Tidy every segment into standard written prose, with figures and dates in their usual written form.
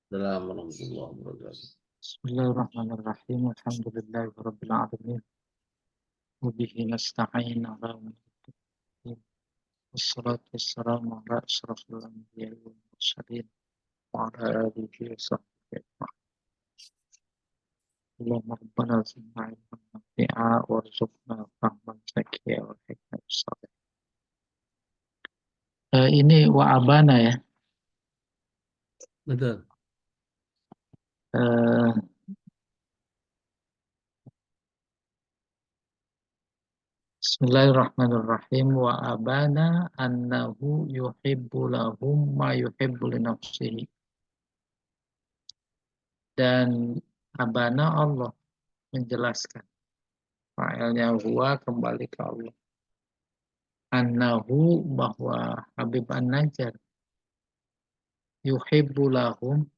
Assalamualaikum warahmatullahi wabarakatuh. Bismillahirrahmanirrahim. Alhamdulillahirabbil alamin. Wa bihi nasta'in 'ala umuri din. Wassalatu wassalamu 'ala asyrofil anbiya'i wal mursalin wa 'ala alihi wa sahbihi ajma'in. Allahumma rabbana zidna 'ilman nafi'a warzuqna fahman zakiyya wal hikmata shalih. Ini wa abana ya. Betul. Eh, Bismillahirrahmanirrahim. Wa abana annahu yuhibbu lahum ma yuhibbu li nafsihi. Dan abana Allah menjelaskan. Fa'ilnya huwa kembali ke Allah. Annahu bahwa Habib An-Najjar yuhibbu lahum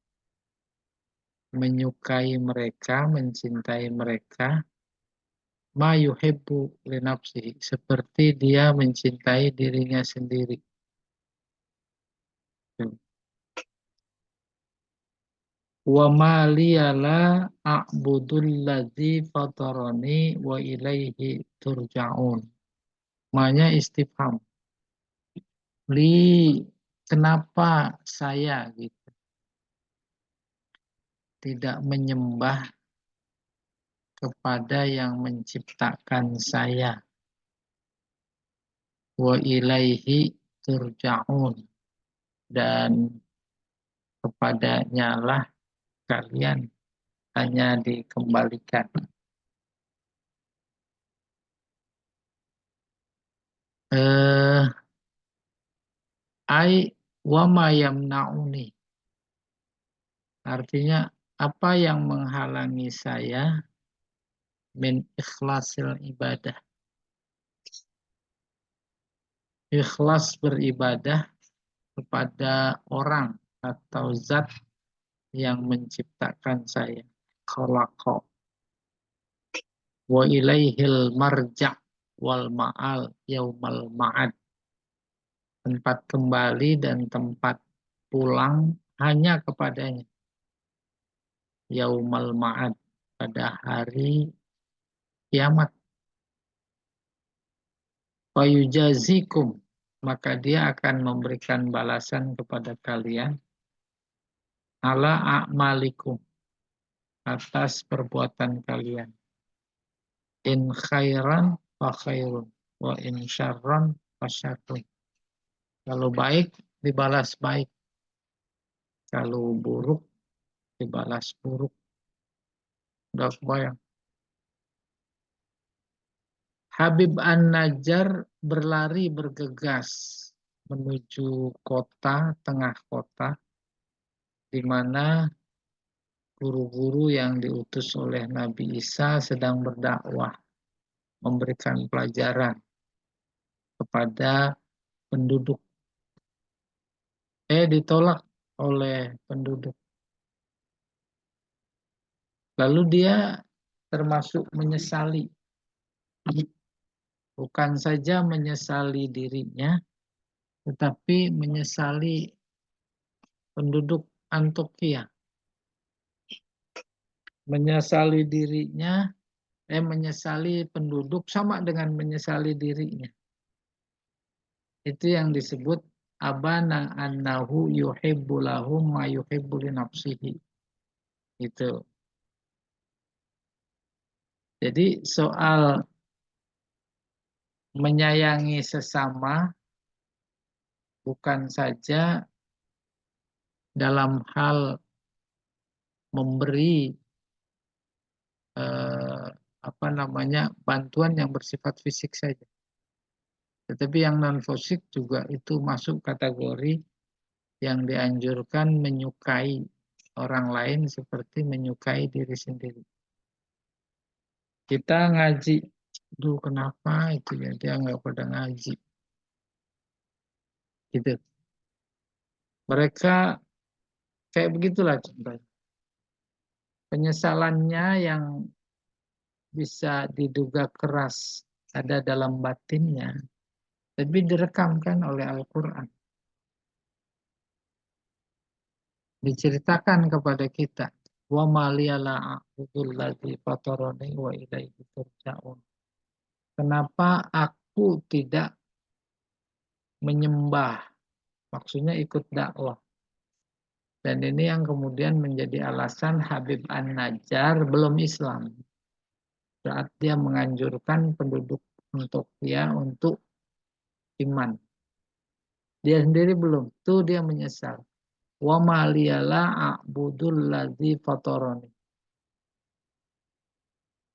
menyukai mereka, mencintai mereka, ma yuhibbu li nafsihi, seperti dia mencintai dirinya sendiri. Wa ma liyala a'budul ladzi fatarani wa ilaihi turja'un. Manya istifham. Li, kenapa saya gitu tidak menyembah kepada yang menciptakan saya. Wa ilaihi turja'un, dan kepadanya lah kalian hanya dikembalikan. Ai wa ma yamna'uni, artinya apa yang menghalangi saya min ikhlasil ibadah, ikhlas beribadah kepada orang atau zat yang menciptakan saya. Khalaqa wa ilaihil marja' wal ma'al yaumal ma'ad. Tempat kembali dan tempat pulang hanya kepadanya. Yaumal ma'ad, pada hari kiamat. Fayujazikum, maka dia akan memberikan balasan kepada kalian ala a'malikum, atas perbuatan kalian. In khairan fa khairun wa in syarran fa syarrun. Kalau baik dibalas baik, kalau buruk dibalas buruk. Udah kebayang. Habib An-Najjar berlari bergegas menuju kota, tengah kota, di mana guru-guru yang diutus oleh Nabi Isa sedang berdakwah, memberikan pelajaran kepada penduduk. Ditolak oleh penduduk. Lalu dia termasuk menyesali. Bukan saja menyesali dirinya, tetapi menyesali penduduk Antioquia. Menyesali dirinya, menyesali penduduk sama dengan menyesali dirinya. Itu yang disebut abana annahu yuhibbu lahum ma yuhibbu li nafsihi. Itu. Jadi soal menyayangi sesama bukan saja dalam hal memberi bantuan yang bersifat fisik saja. Tetapi yang non fisik juga itu masuk kategori yang dianjurkan menyukai orang lain seperti menyukai diri sendiri. Kita ngaji, duh kenapa itu ya dia nggak pada ngaji, gitu. Mereka kayak begitulah contohnya. Penyesalannya yang bisa diduga keras ada dalam batinnya, tapi direkamkan oleh Al-Quran. diceritakan kepada kita, wa maliyala a'budul ladzi fatarani wa ilaihi turja'un. Kenapa aku tidak menyembah, maksudnya ikut dakwah. Dan ini yang kemudian menjadi alasan Habib An-Najjar belum Islam. Saat dia menganjurkan penduduk untuk iman. Dia sendiri belum, tuh dia menyesal. Wa maliyala a'budul ladzi fatarani.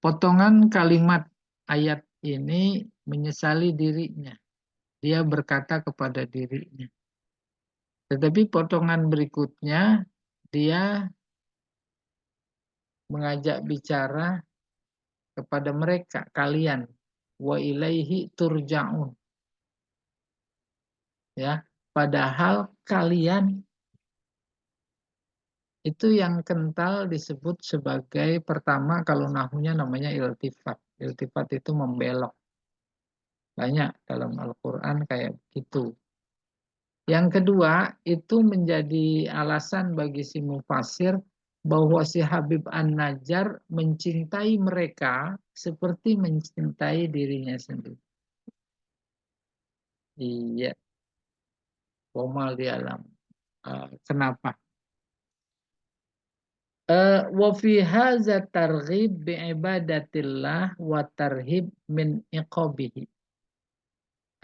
Potongan kalimat ayat ini menyesali dirinya. Dia berkata kepada dirinya. Tetapi potongan berikutnya dia mengajak bicara kepada mereka, kalian, wa ilaihi turja'un. Ya, padahal kalian itu yang kental disebut sebagai pertama, kalau nahunya namanya iltifat. Iltifat itu membelok. Banyak dalam Al-Quran kayak gitu. Yang kedua, itu menjadi alasan bagi si mufasir bahwa si Habib An-Najjar mencintai mereka seperti mencintai dirinya sendiri. Iya, Komal di alam. Kenapa? Wa fi hadza targhib bi ibadatillah wa tarhib min iqabihi.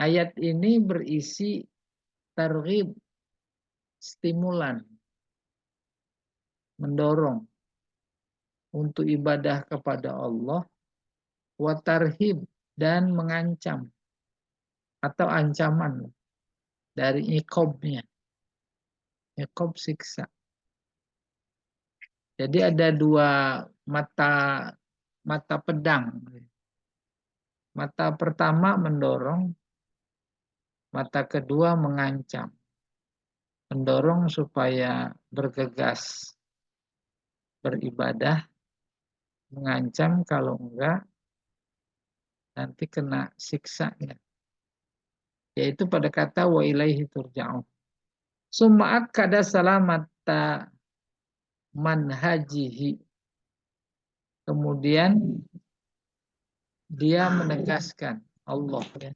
Ayat ini berisi targhib, stimulan, mendorong untuk ibadah kepada Allah, wa tarhib, dan mengancam atau ancaman dari iqobnya, iqob siksa. Jadi ada dua mata pedang. Mata pertama mendorong, mata kedua mengancam. Mendorong supaya bergegas beribadah, mengancam kalau enggak nanti kena siksanya. Yaitu pada kata wa ilaihi turja'un. Suma'at kada salamata manhajihi. Kemudian dia menegaskan, Allah ya,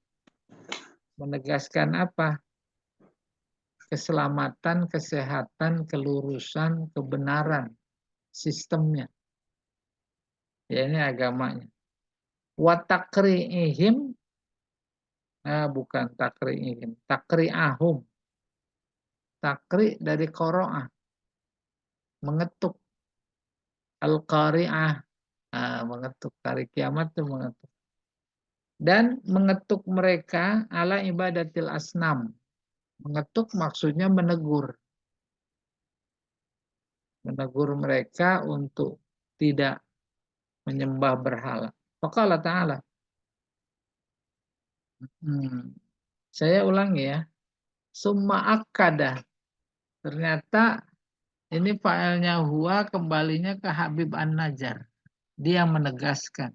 menegaskan apa? Keselamatan, kesehatan, kelurusan, kebenaran sistemnya. Ya, ini agamanya. Wa takri'ihim, bukan takri'ihim, takri'ahum. Takri dari qira'ah, mengetuk. Al-qari'ah, mengetuk. Hari kiamat itu mengetuk. Dan mengetuk mereka ala ibadatil asnam. Mengetuk maksudnya menegur. Menegur mereka untuk tidak menyembah berhala. Faqala ta'ala. Saya ulangi ya. Summa akkada. Ternyata ini failnya huwa kembalinya ke Habib An-Najjar. Dia menegaskan.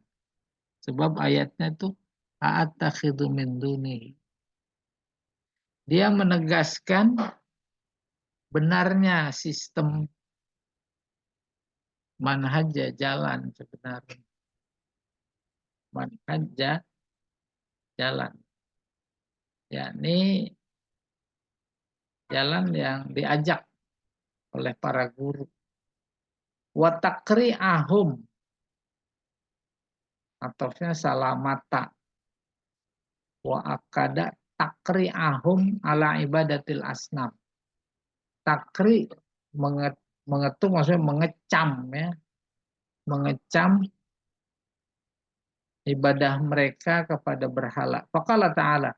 Sebab ayatnya itu a'attakhidhu min dunihi. Dia menegaskan benarnya sistem manhaj jalan sebenarnya. Manhaj jalan. Yakni jalan yang diajak oleh para guru. Wa takri'ahum. Atofnya salamata. Wa akada takri'ahum ala ibadatil asnam. Takri mengetuk maksudnya mengecam ya. Mengecam ibadah mereka kepada berhala. Faqala ta'ala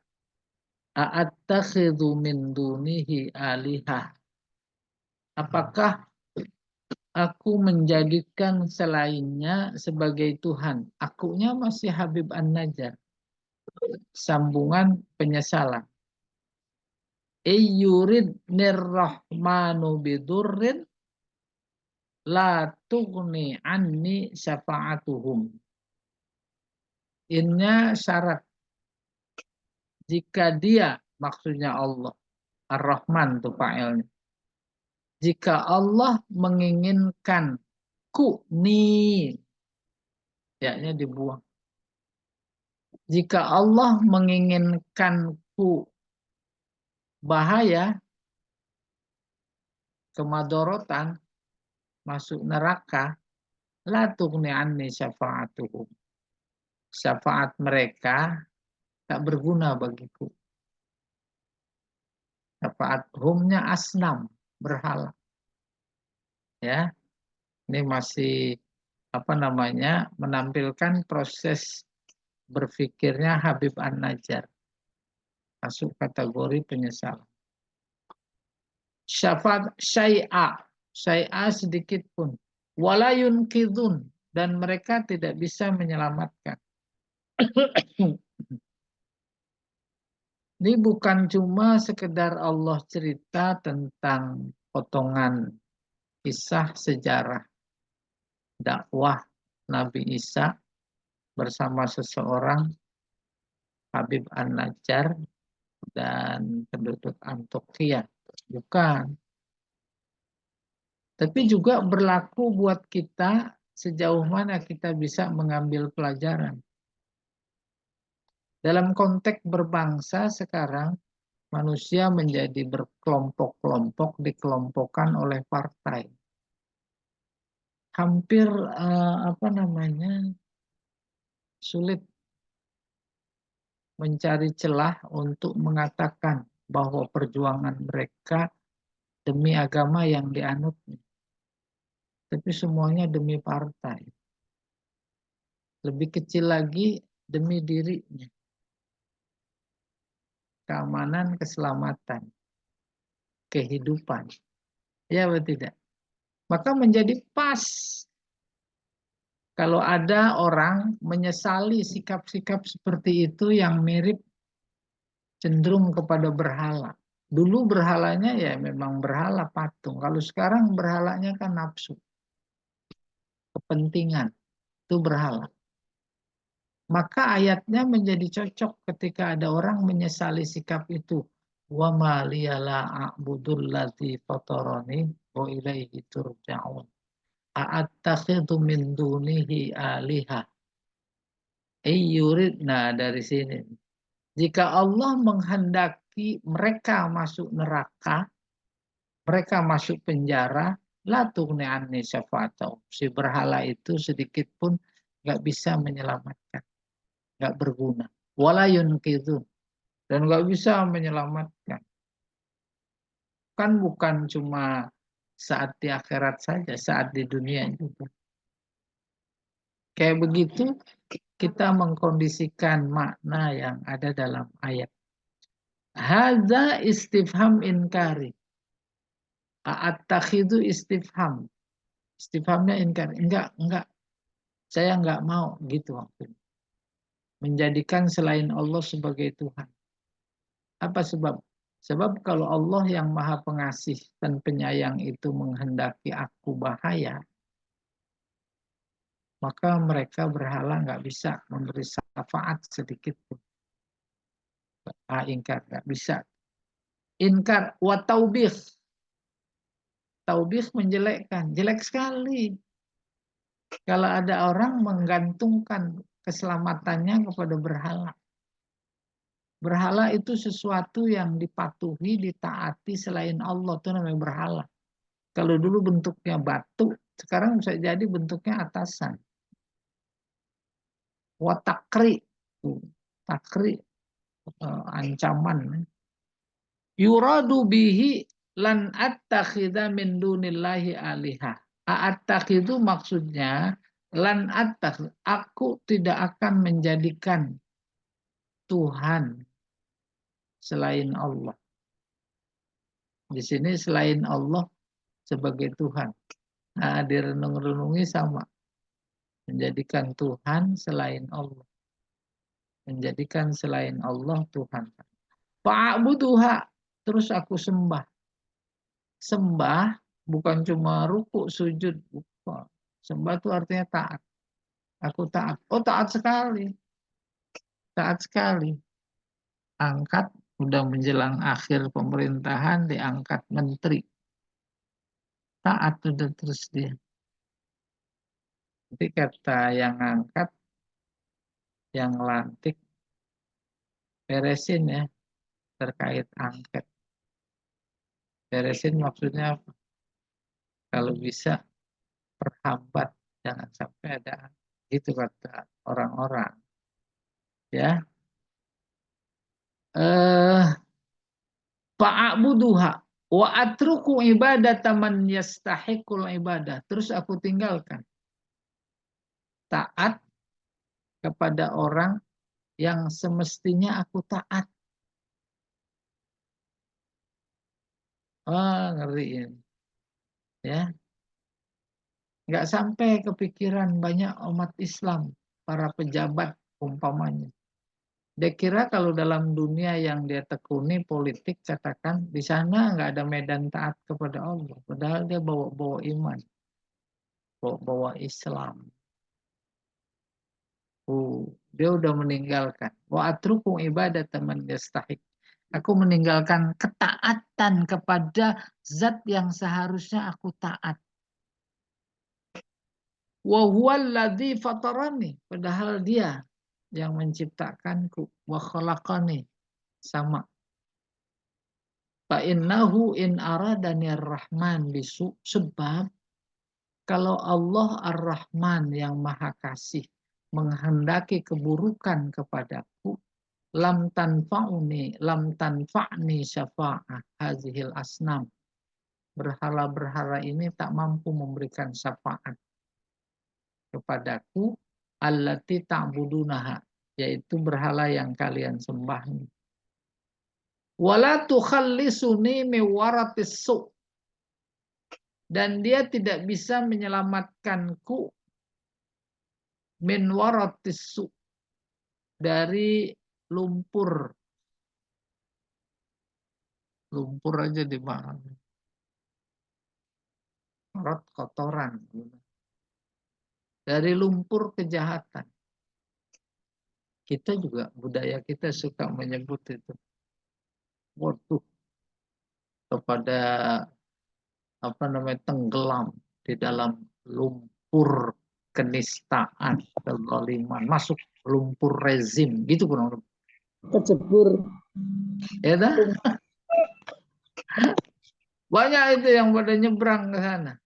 a'attakhidhu min dunihi alihah. Apakah aku menjadikan selainnya sebagai Tuhan? Akunya masih Habib An-Najjar. Sambungan penyesalan. Yurid nirrahmanu bidurrin la tughni anni syafa'atuhum. Innya syarat. Jika dia, maksudnya Allah, Ar-Rahman itu fa'ilnya. Jika Allah menginginkan nih, ya-nya dibuang. Jika Allah menginginkanku bahaya, kemadorotan, masuk neraka, la tughni anni syafa'atuhum. Syafaat mereka tak berguna bagiku. Syafaat humnya asnam, berhala. Ya, ini masih menampilkan proses berpikirnya Habib An-Najjar, masuk kategori penyesalan. Syafaat syai'a sedikit pun, walayun kidun, dan mereka tidak bisa menyelamatkan. Ini bukan cuma sekedar Allah cerita tentang potongan kisah sejarah dakwah Nabi Isa bersama seseorang, Habib An-Najjar, dan penduduk Antioquia. Bukan. Tapi juga berlaku buat kita sejauh mana kita bisa mengambil pelajaran. Dalam konteks berbangsa sekarang, manusia menjadi berkelompok-kelompok, dikelompokkan oleh partai. Hampir sulit mencari celah untuk mengatakan bahwa perjuangan mereka demi agama yang dianutnya. Tapi semuanya demi partai. Lebih kecil lagi demi dirinya. Keamanan, keselamatan, kehidupan. Ya atau tidak? Maka menjadi pas kalau ada orang menyesali sikap-sikap seperti itu yang mirip cenderung kepada berhala. Dulu berhalanya ya memang berhala patung. Kalau sekarang berhalanya kan nafsu. Kepentingan. Itu berhala. Maka ayatnya menjadi cocok ketika ada orang menyesali sikap itu. Wa ma liyala a'budul ladzi fatarani wa ilaihi turja'un. A'attakhidhu min dunihi aliha. Nah dari sini. Jika Allah menghendaki mereka masuk neraka, mereka masuk penjara, la tughni anni syafa'atuhum. Si berhala itu sedikit pun nggak bisa menyelamatkan, nggak berguna. Wala yunqidhun, dan nggak bisa menyelamatkan. Kan bukan cuma saat di akhirat saja, saat di dunia juga. Kayak begitu kita mengkondisikan makna yang ada dalam ayat. Hadza istifham inkari. At-takhidu istifham. Istifhamnya inkari. Enggak. Saya enggak mau gitu maksudnya. Menjadikan selain Allah sebagai Tuhan. Apa sebab? Sebab kalau Allah yang Maha Pengasih dan Penyayang itu menghendaki aku bahaya, maka mereka berhala nggak bisa memberi syafaat sedikit pun. Ingkar, nggak bisa. Inkar wa taubih. Taubih menjelekkan, jelek sekali. Kalau ada orang menggantungkan keselamatannya kepada berhala. Berhala itu sesuatu yang dipatuhi, ditaati selain Allah. Itu namanya berhala. Kalau dulu bentuknya batu, sekarang bisa jadi bentuknya atasan. Watakri. Takri, ancaman. Yuradu bihi lan attakhidha min dunillahi aliha. Attakhidu maksudnya lan aku tidak akan menjadikan Tuhan selain Allah. Di sini selain Allah sebagai Tuhan. Nah, direnung-renungi sama. Menjadikan Tuhan selain Allah. Menjadikan selain Allah Tuhan. Fa'buduha, terus aku sembah. Sembah bukan cuma ruku, sujud. Bukan. Sembah itu artinya taat. Aku taat. Oh, taat sekali. Taat sekali. Angkat, udah menjelang akhir pemerintahan, diangkat menteri. taat udah terus dia. Jadi kata yang ngangkat, yang lantik, beresin ya terkait angket. Beresin maksudnya apa? Kalau bisa perhambat, jangan sampai ada gitu kata orang-orang. Ya, fa'abuduha wa atruku ibadata man yastahiqul ibadah. Terus aku tinggalkan taat kepada orang yang semestinya aku taat. Oh, ngeri ini. Ya, nggak sampai kepikiran banyak umat Islam, para pejabat umpamanya. Dia kira kalau dalam dunia yang dia tekuni politik, katakan di sana nggak ada medan taat kepada Allah. Padahal dia bawa iman, bawa Islam. Dia udah meninggalkan. Wa atruku ibadah teman yastahik. Aku meninggalkan ketaatan kepada zat yang seharusnya aku taat. Wa huwallazi fatarani, padahal dia yang menciptakanku. Wa khalaqani, sama. Fa innahu in aradani ar-rahman bisu, sebab kalau Allah ar-Rahman yang Maha Kasih menghendaki keburukan kepadaku, lam tanfa'ni syafa'ah hazihil asnam. Berhala-berhala ini tak mampu memberikan syafaat kepadaku, allati ta'budunaha, yaitu berhala yang kalian sembah. Wala tukhallisuni min waratis su', dan dia tidak bisa menyelamatkanku min waratis su', dari lumpur. Lumpur aja dimakan. Rot kotoran. Dari lumpur kejahatan. Kita juga, budaya kita suka menyebut itu. Waduh, kepada apa namanya, tenggelam di dalam lumpur kenistaan, kezaliman, masuk lumpur rezim, gitu kurang lebih. Kecebur. Ya dah. Banyak itu yang pada nyebrang ke sana.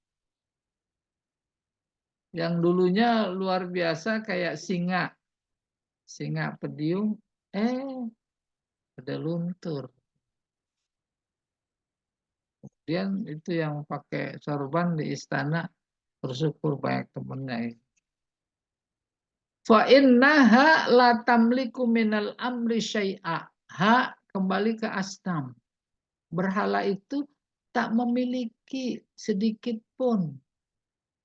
Yang dulunya luar biasa kayak singa pediung, ada luntur. Kemudian itu yang pakai sorban di istana bersyukur banyak temennya. Fa innaha la tamliku minal amri syai'a. Ha, kembali ke asnam. Berhala itu tak memiliki sedikit pun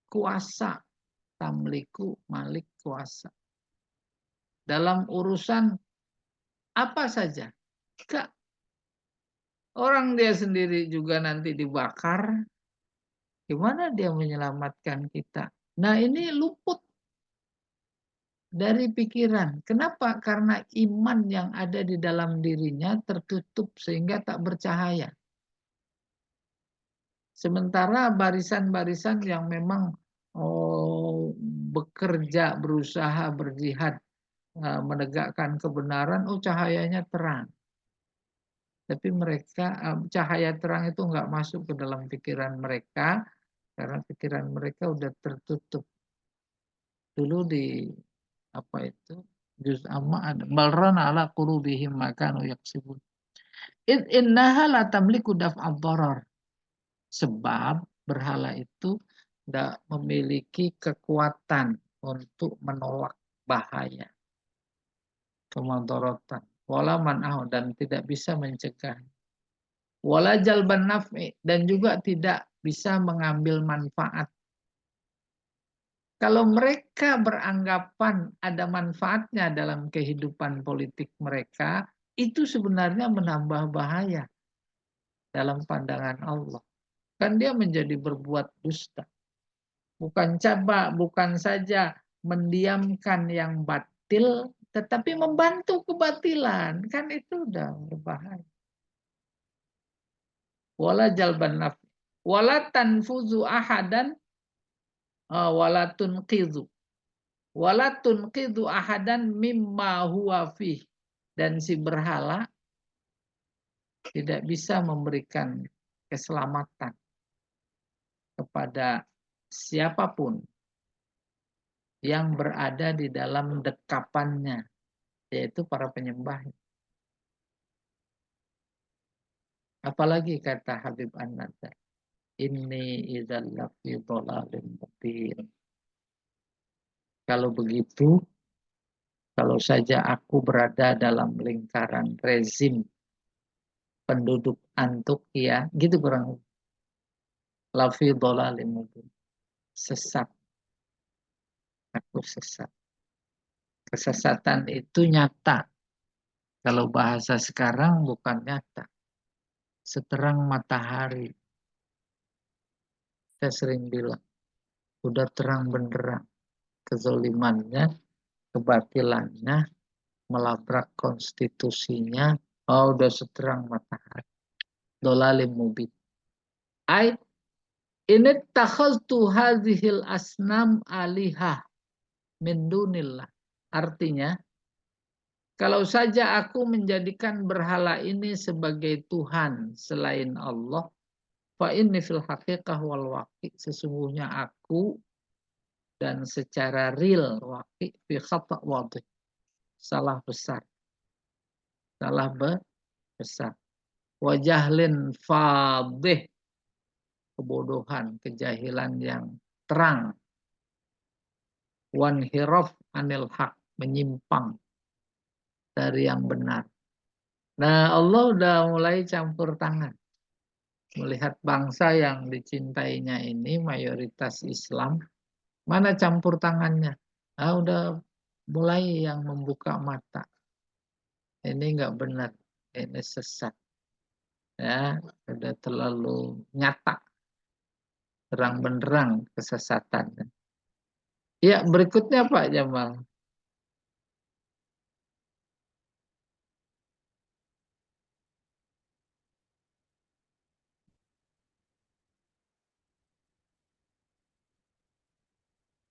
kuasa. Tamliku, malik, kuasa. Dalam urusan apa saja. Orang dia sendiri juga nanti dibakar. Gimana dia menyelamatkan kita? Nah, ini luput dari pikiran. Kenapa? Karena iman yang ada di dalam dirinya tertutup sehingga tak bercahaya. Sementara barisan-barisan yang memang bekerja, berusaha, berjihad, menegakkan kebenaran, cahayanya terang. Tapi mereka, cahaya terang itu nggak masuk ke dalam pikiran mereka, karena pikiran mereka udah tertutup. Dulu di apa itu, juz amma ada balrana ala qulubihim makanu yaksibun. Innaha la tamliku daf'ad darar. Sebab berhala itu tidak memiliki kekuatan untuk menolak bahaya, kemudaratan, wala man'ah, dan tidak bisa mencegah, wala jalban naf'i, dan juga tidak bisa mengambil manfaat. Kalau mereka beranggapan ada manfaatnya dalam kehidupan politik mereka, itu sebenarnya menambah bahaya dalam pandangan Allah. Kan dia menjadi berbuat dusta. Bukan saja mendiamkan yang batil, tetapi membantu kebatilan. Kan itu udah berbahaya. Wala jalban naf'i. wala tanfuzu ahadan wala tunqidhu ahadan mimma huwa fih, dan si berhala tidak bisa memberikan keselamatan kepada siapapun yang berada di dalam dekapannya, yaitu para penyembah. Apalagi kata Habib An-Najjar, inni idzal lafi dhalalin mubin. Kalau begitu, kalau saja aku berada dalam lingkaran rezim penduduk Antukia, gitu kurang lafi dhalalin mubin. Sesat. Aku sesat. Kesesatan itu nyata. Kalau bahasa sekarang bukan nyata. Seterang matahari. Saya sering bilang, udah terang benderang. Kezolimannya, kebatilannya, melabrak konstitusinya, udah seterang matahari. Dolalim mubin. Ini takhaztu hadhil asnam alihah min dunillah. Artinya, kalau saja aku menjadikan berhala ini sebagai Tuhan selain Allah, fa inni fil haqiqah wal waqi', sesungguhnya aku dan secara real waqi' fi khata' wadih, salah besar. Salah besar. Wa jahlin fadih, kebodohan, kejahilan yang terang. Wan hiraf anil haq, menyimpang dari yang benar. Nah, Allah udah mulai campur tangan. Melihat bangsa yang dicintainya ini mayoritas Islam, mana campur tangannya? Udah mulai yang membuka mata. Ini nggak benar, ini sesat. Ya, udah terlalu nyata, terang benderang kesesatannya. Ya, berikutnya Pak Jamal.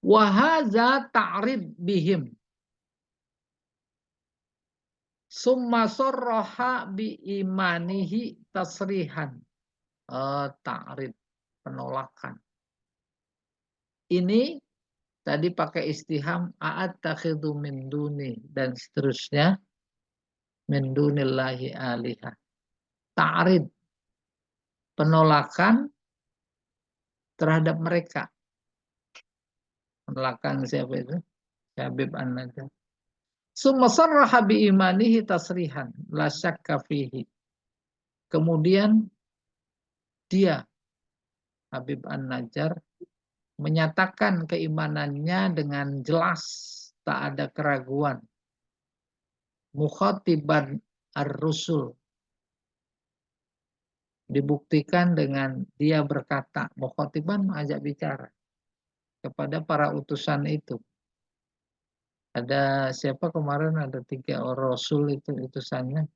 Wahaza ta'rid bihim. Summa sorroha bi imanihi tasrihan. Ta'rid, penolakan. Ini tadi pakai istiham a'attakhidhu min duni dan seterusnya, min dunillahi alihah. Ta'rid, penolakan terhadap mereka. Penolakan siapa itu? Habib An-Najjar. Summa sarraha bi imanihi tasrihan la syakka fihi. Kemudian dia Habib An-Najjar menyatakan keimanannya dengan jelas, tak ada keraguan. Mukhatiban ar-rusul, dibuktikan dengan dia berkata, mukhatiban mengajak bicara kepada para utusan itu. Ada siapa kemarin, ada 3 orang rasul itu utusannya.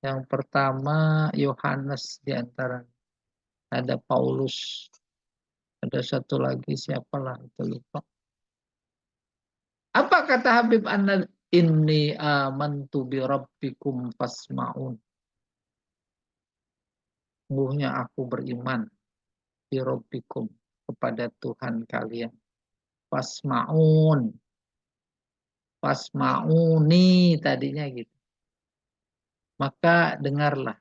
Yang pertama Yohanes di antara, ada Paulus, ada satu lagi siapalah itu lupa. Apa kata Habib An-Najjar? Inni amantu bi rabbikum fasma'un. Sungguhnya aku beriman bi rabbikum, kepada Tuhan kalian. Fasma'un. Fasma'uni tadinya gitu. Maka dengarlah,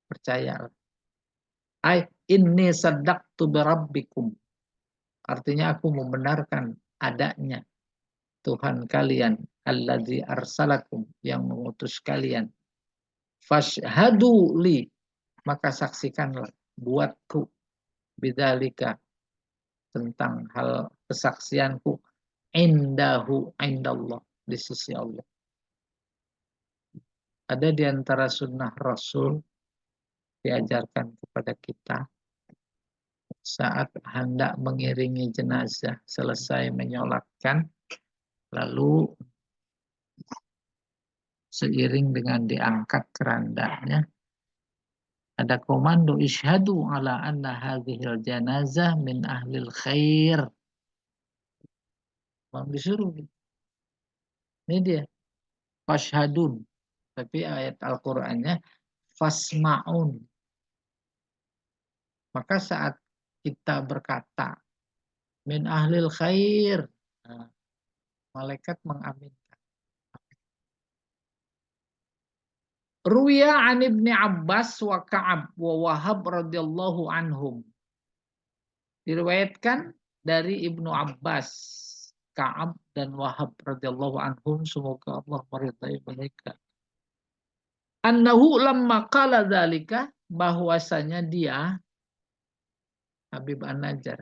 percayalah. Inni saddaqtu bi rabbikum. Artinya aku membenarkan adanya Tuhan kalian, alladzi arsalakum, yang mengutus kalian. Fashhadu li, maka saksikanlah buatku, bidzalika, tentang hal kesaksianku, indahu, indallah, di sisi Allah. Ada di antara sunnah Rasul diajarkan kepada kita, saat hendak mengiringi jenazah, selesai menyolatkan, lalu seiring dengan diangkat kerandanya, Ada komando isyhadu ala anna hadhil janazah min ahlil khair. Bang disuruh. Ini dia. Fashhadun. Tapi ayat Al-Qur'annya fasma'un. Maka saat kita berkata min ahlil khair, nah, malaikat mengaminkan. Ruya an Ibni Abbas wa Ka'ab wa Wahab radhiyallahu anhum. Diriwayatkan dari Ibnu Abbas, Ka'ab dan Wahab radhiyallahu anhum, semoga Allah meridai mereka. Annahu lamma qala dzalika, bahwasanya dia Habib An-Najjar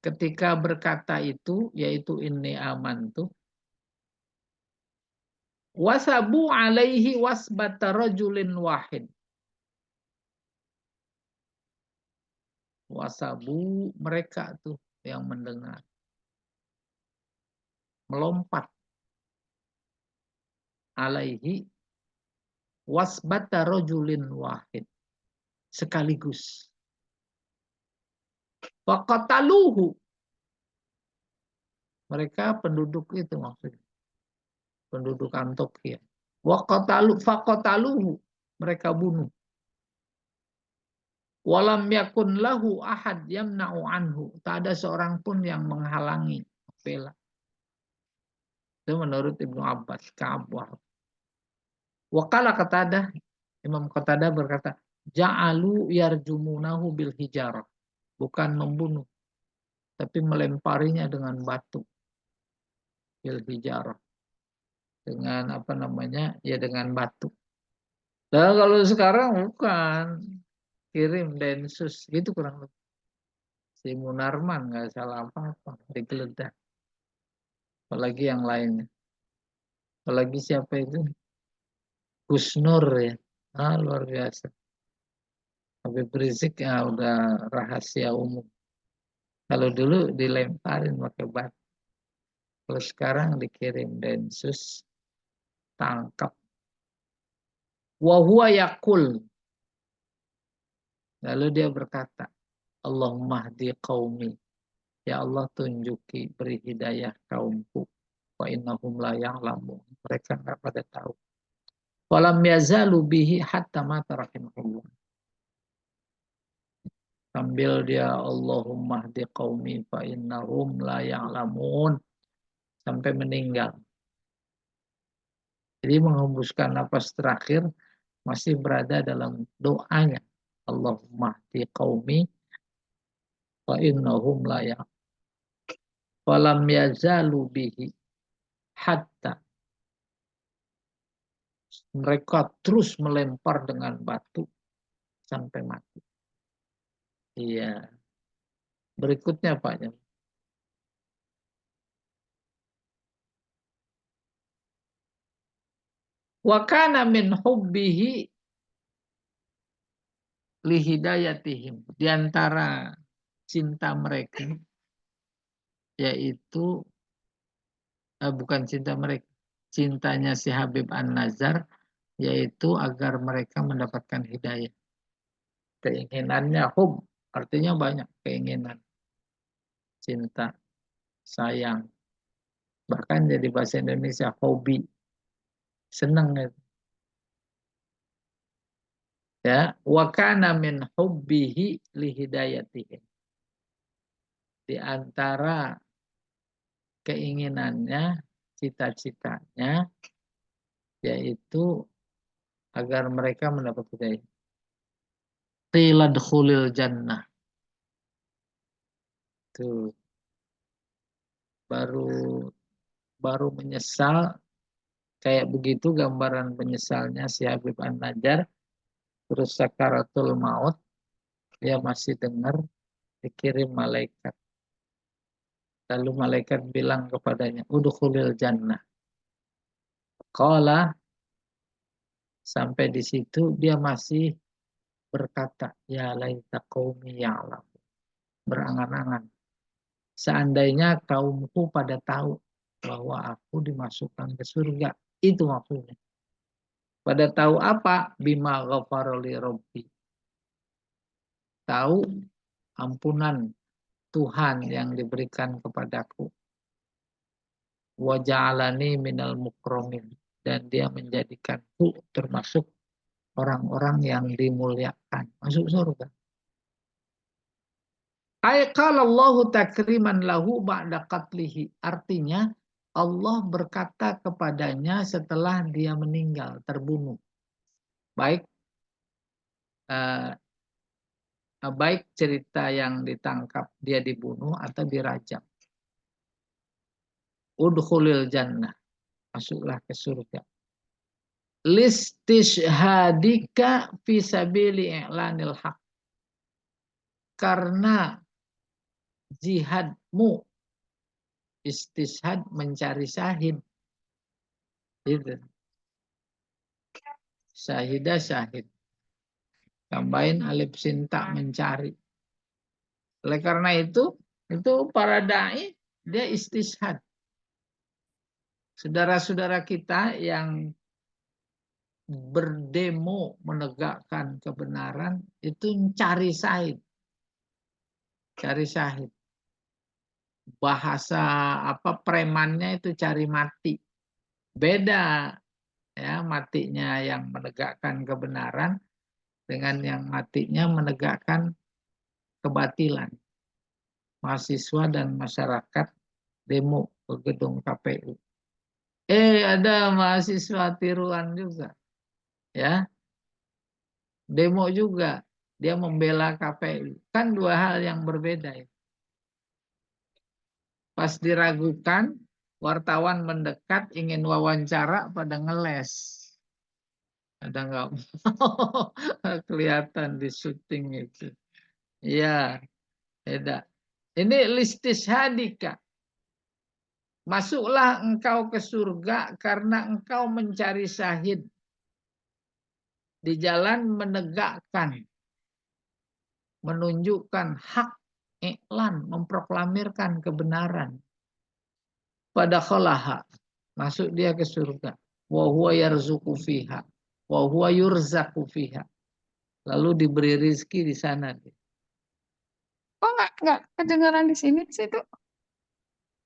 ketika berkata itu, yaitu inni amantu, wasabu alaihi wasbata rajulin wahid. Wasabu, mereka tuh yang mendengar, melompat alaihi wasbata rajulin wahid, sekaligus. Faqataluhu, mereka penduduk itu maksudnya, penduduk Antokia. Faqataluhu, mereka bunuh. Walam yakun lahu ahad yamna'u anhu, tak ada seorang pun yang menghalangi, membela. Itu menurut Ibnu Abbas, Ka'ab, Wahab. Waqala Qatadah, Imam Qatadah berkata, ja'alu yarjumunahu bil hijarah, bukan membunuh, tapi melemparinya dengan batu. Bil hijarah, dengan apa namanya, ya dengan batu. Nah kalau sekarang bukan, kirim densus gitu kurang lebih. Si Munarman nggak salah apa-apa, digeledah. Apalagi yang lainnya. Apalagi siapa itu? Gus Nur ya. Ah, luar biasa. Habib Rizik ya udah rahasia umum. Kalau dulu dilemparin pakai batu. Kalau sekarang dikirim densus, tangkap. Wa huwa yaqul. Lalu dia berkata, Allahumma hdi qaumi. Ya Allah tunjuki, beri hidayah kaumku. Wa innahum la ya'lamun. Mereka enggak pada tahu. Walam yazalu bihi hatta mata rahimahullah. Sambil dia Allahumma hdi qaumi fa innahum la ya'lamun, sampai meninggal. Jadi menghembuskan napas terakhir masih berada dalam doanya. Allahumma hdi qaumi fa innahum la ya'lamun. Walam yazalu bihi hatta, mereka terus melempar dengan batu sampai mati. Iya. Berikutnya Pak. Wa kana min hubbihi li hidayatihim. Di antara cinta mereka, yaitu bukan cinta mereka, cintanya si Habib An-Najjar, yaitu agar mereka mendapatkan hidayah. Keinginannya hub, artinya banyak keinginan, cinta, sayang, bahkan jadi bahasa Indonesia hobi, senang gitu. Ya, wa kana min hubbihi li hidayatihim. Di antara keinginannya, cita-citanya, yaitu agar mereka mendapat hidayah. Qila dkhulil jannah. Tuh. Baru menyesal, kayak begitu gambaran penyesalnya si Habib An-Najjar. Terus sakaratul maut, dia masih dengar dikirim malaikat. Lalu malaikat bilang kepadanya, udkhulil jannah. Qala, sampai di situ dia masih berkata, ya laita qaumi ya'lam. Berangan-angan. Seandainya kaumku pada tahu bahwa aku dimasukkan ke surga. Itu maksudnya. Pada tahu apa? Bima ghafaroli Rabbi. Tahu ampunan Tuhan yang diberikan kepadaku. Wa ja'alani minal mukromin. Dan dia menjadikanku termasuk orang-orang yang dimuliakan. Masuk surga. Ayqalallahu takriman lahu ba'da qatlihi. Artinya Allah berkata kepadanya setelah dia meninggal, terbunuh. Baik baik cerita yang ditangkap dia dibunuh atau dirajam. Udkhulil jannah. Masuklah ke surga. Listishhadika fi sabili i'lanil haq. Karena jihadmu, istishhad mencari syahid. Gitu. Syahidah syahid. Tambahin alif sinta mencari. Oleh karena itu para dai dia istishhad. Saudara-saudara kita yang berdemo menegakkan kebenaran itu mencari syahid. Cari syahid. Bahasa premannya itu cari mati. Beda ya matinya yang menegakkan kebenaran dengan yang matinya menegakkan kebatilan. Mahasiswa dan masyarakat demo ke gedung KPU. Ada mahasiswa tiruan juga. Ya. Demo juga. Dia membela KPU. Kan dua hal yang berbeda. Ya. Pas diragukan, wartawan mendekat ingin wawancara pada ngeles. Ada nggak mau kelihatan di syuting itu. Iya, beda. Ini listishadika. Masuklah engkau ke surga karena engkau mencari syahid. Di jalan menegakkan, menunjukkan hak, iklan, memproklamirkan kebenaran. Pada khalaha, masuk dia ke surga. Wa huwa yarzuqu fiha, wa huwa yurzaqu fiha. Lalu diberi rizki di sana. Kok nggak kedengaran di sini situ?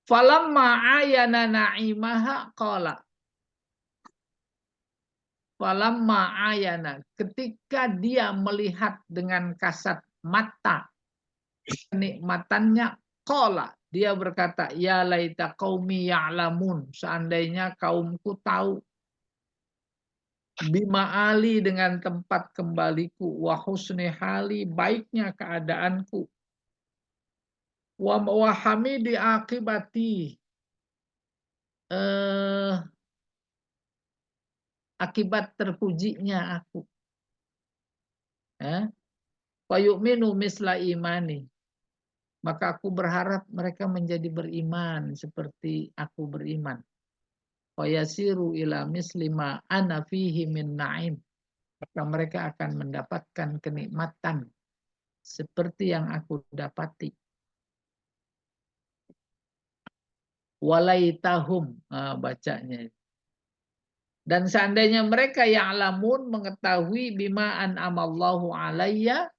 Falamma ayana na'imaha qala. Falamma ayana, ketika dia melihat dengan kasat mata kenikmatannya, qala, dia berkata, ya laita qaumi ya'lamun, seandainya kaumku tahu, bima ali, dengan tempat kembaliku, wa husni hali, baiknya keadaanku, wa hamidi akibati, akibat terpujinya aku. Wa yu'minu misla imani. Maka aku berharap mereka menjadi beriman seperti aku beriman. Wa yasiru ila mislima ana fihi min na'im. Maka mereka akan mendapatkan kenikmatan seperti yang aku dapati. Walaitahum, bacanya. Dan seandainya mereka ya'lamun, mengetahui bima an'amallahu alayya,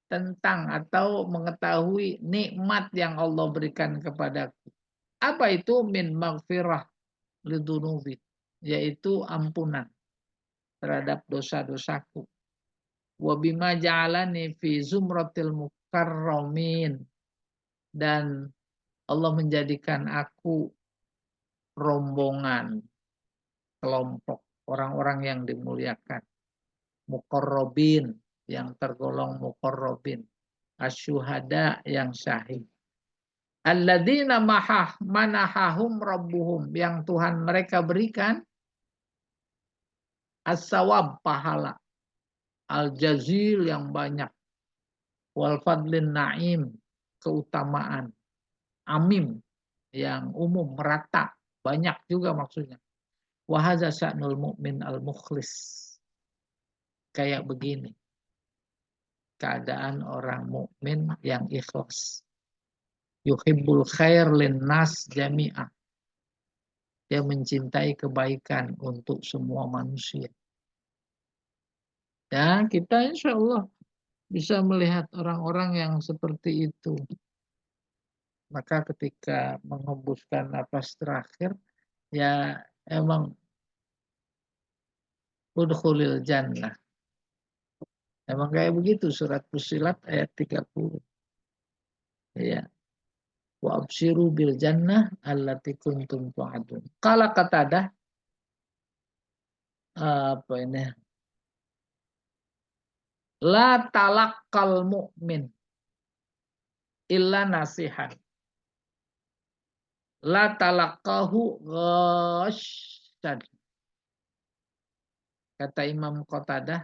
tentang atau mengetahui nikmat yang Allah berikan kepadaku. Apa itu? Min maghfirah lidunubi, yaitu ampunan terhadap dosa-dosaku. Wa bima ja'alani fi zumratil mukarramin, dan Allah menjadikan aku rombongan, kelompok orang-orang yang dimuliakan. Muqarrabin, yang tergolong muqarrabin. Asyuhada, yang syahid. Alladzina manahahum rabbuhum, yang Tuhan mereka berikan as-sawab, pahala, al-jazil, yang banyak, wal fadlin na'im, keutamaan, amim, yang umum, merata, banyak juga maksudnya. Wa hadza sya'nul mu'min al-mukhlis. Kayak begini keadaan orang mukmin yang ikhlas. Yuhibbul khair linnas jami'ah. Dia mencintai kebaikan untuk semua manusia. Ya, kita insya Allah bisa melihat orang-orang yang seperti itu. Maka ketika menghembuskan napas terakhir, ya emang udkhulil jannah. Emang kayak begitu surat Fussilat ayat 30. Ya. Wa absyiru bil jannah allati kuntum tu'adun. Qala Qatadah, apa ini? La talaqqal mu'min illa nasihan. La talaqqahu ghashyan. Kata Imam Qatadah,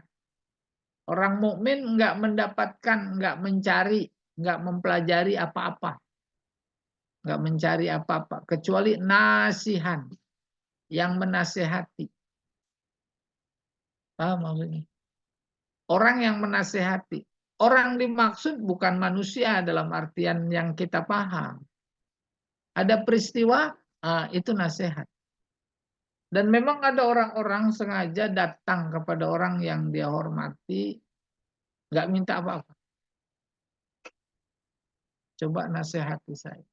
orang mukmin enggak mendapatkan, enggak mencari, enggak mempelajari apa-apa. Enggak mencari apa-apa kecuali nasihan, yang menasehati. Paham maksudnya? Orang yang menasehati. Orang dimaksud bukan manusia dalam artian yang kita paham. Ada peristiwa, itu nasihat. Dan memang ada orang-orang sengaja datang kepada orang yang dia hormati, nggak minta apa-apa. Coba nasihati saya.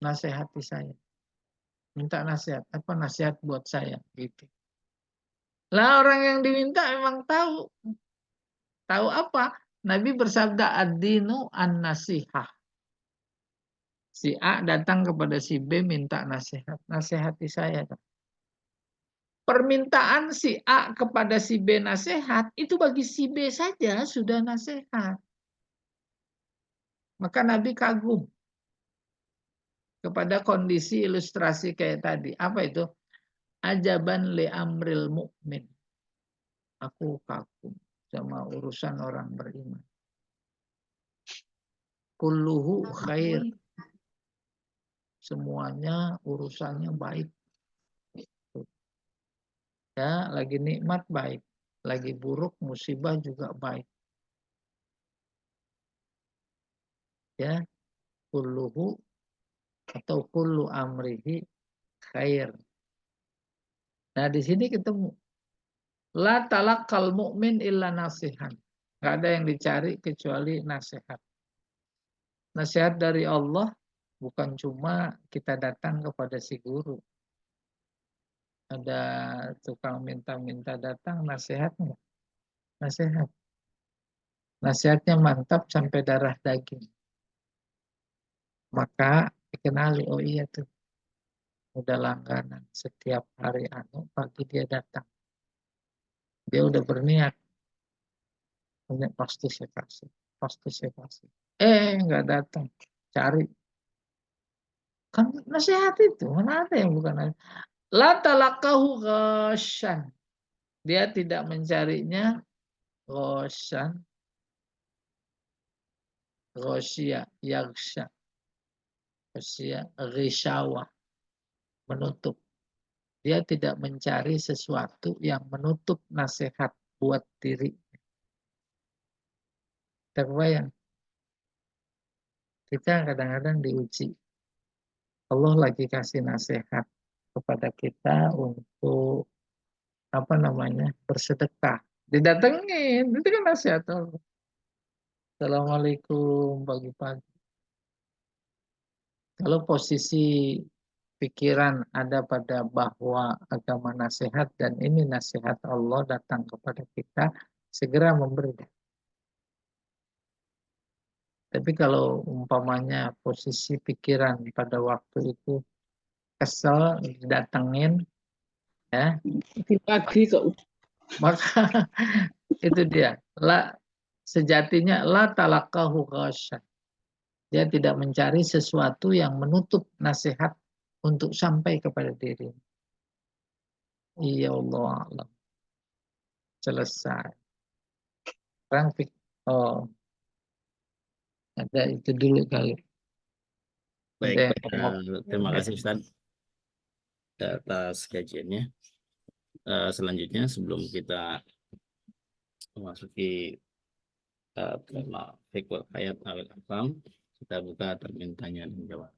Nasihati saya. Minta nasihat. Apa nasihat buat saya? Gitu. Lah orang yang diminta memang tahu. Tahu apa? Nabi bersabda ad-dinu an-nasihah. Si A datang kepada si B minta nasihat. Nasihati saya. Permintaan si A kepada si B nasihat, itu bagi si B saja sudah nasihat. Maka Nabi kagum kepada kondisi ilustrasi kayak tadi. Apa itu? Ajaban li amril mu'min. Aku kagum sama urusan orang beriman. Kulluhu khair. Semuanya urusannya baik. Ya, lagi nikmat baik. Lagi buruk musibah juga baik. Ya, kulluhu atau kullu amrihi khair. Nah, di sini ketemu. La talaqqal mu'min illa nasihan. Enggak ada yang dicari kecuali nasihat. Nasihat dari Allah bukan cuma kita datang kepada si guru. Ada tukang minta-minta datang nasihatnya. Nasihat. Nasihatnya mantap sampai darah daging. Maka dikenali, oh iya tuh. Udah langganan setiap hari pagi dia datang. Dia udah berniat. Ini pasti saya kasih. Pasti saya kasih. Nggak datang. Cari. Kan nasihat itu. Mana ada yang bukan nasihat. La talaqahu ghasyan. Dia tidak mencarinya ghasyan. Ghasya. Yagsya. Ghasya. Ghisyawa. Menutup. Dia tidak mencari sesuatu yang menutup nasihat buat diri. Terbayang. Kita kadang-kadang diuji. Allah lagi kasih nasihat kepada kita untuk bersedekah. Didatengin, itu kan nasihat Allah. Assalamualaikum pagi-pagi. Kalau posisi pikiran ada pada bahwa agama nasihat dan ini nasihat Allah datang kepada kita, segera memberi. Tapi kalau umpamanya posisi pikiran pada waktu itu kesel, didatengin, ya, Pagi kok. maka itu dia. Sejatinya la talaqahu ghasyan. Dia tidak mencari sesuatu yang menutup nasihat untuk sampai kepada diri. Ya Allah. Selesai. Sekarang ada itu dulu kali. Baik, Ada terima kasih Ustaz atas kajiannya. Selanjutnya sebelum kita memasuki tema fikih ayat awal afam, kita buka termin tanya dan jawab.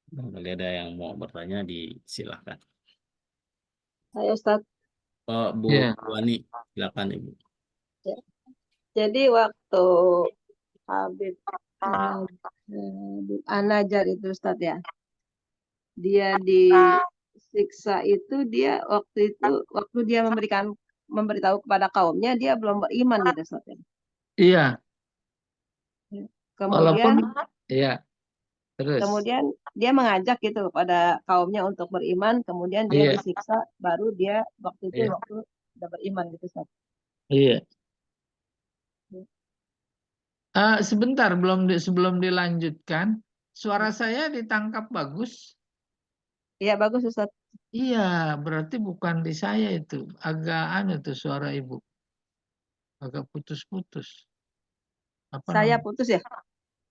Kalau ada yang mau bertanya, disilahkan. Saya Ustadz. Oh, Bu Ya. Wani, silakan Ibu. Ya. Jadi waktu Habib An-Najjar itu Ustadz ya, dia disiksa itu dia waktu dia memberitahu kepada kaumnya dia belum beriman gitu Ustadz ya. Iya, walaupun Kemudian iya, terus. kemudian dia mengajak gitu kepada kaumnya untuk beriman, kemudian dia Iya, disiksa, baru dia waktu itu iya, waktu udah beriman gitu Ustadz. iya. Sebentar sebelum dilanjutkan, suara saya ditangkap bagus. Iya bagus Ustadz. Iya, berarti bukan di saya itu. Agak aneh tuh suara ibu, agak putus-putus. Apa Saya namanya? putus ya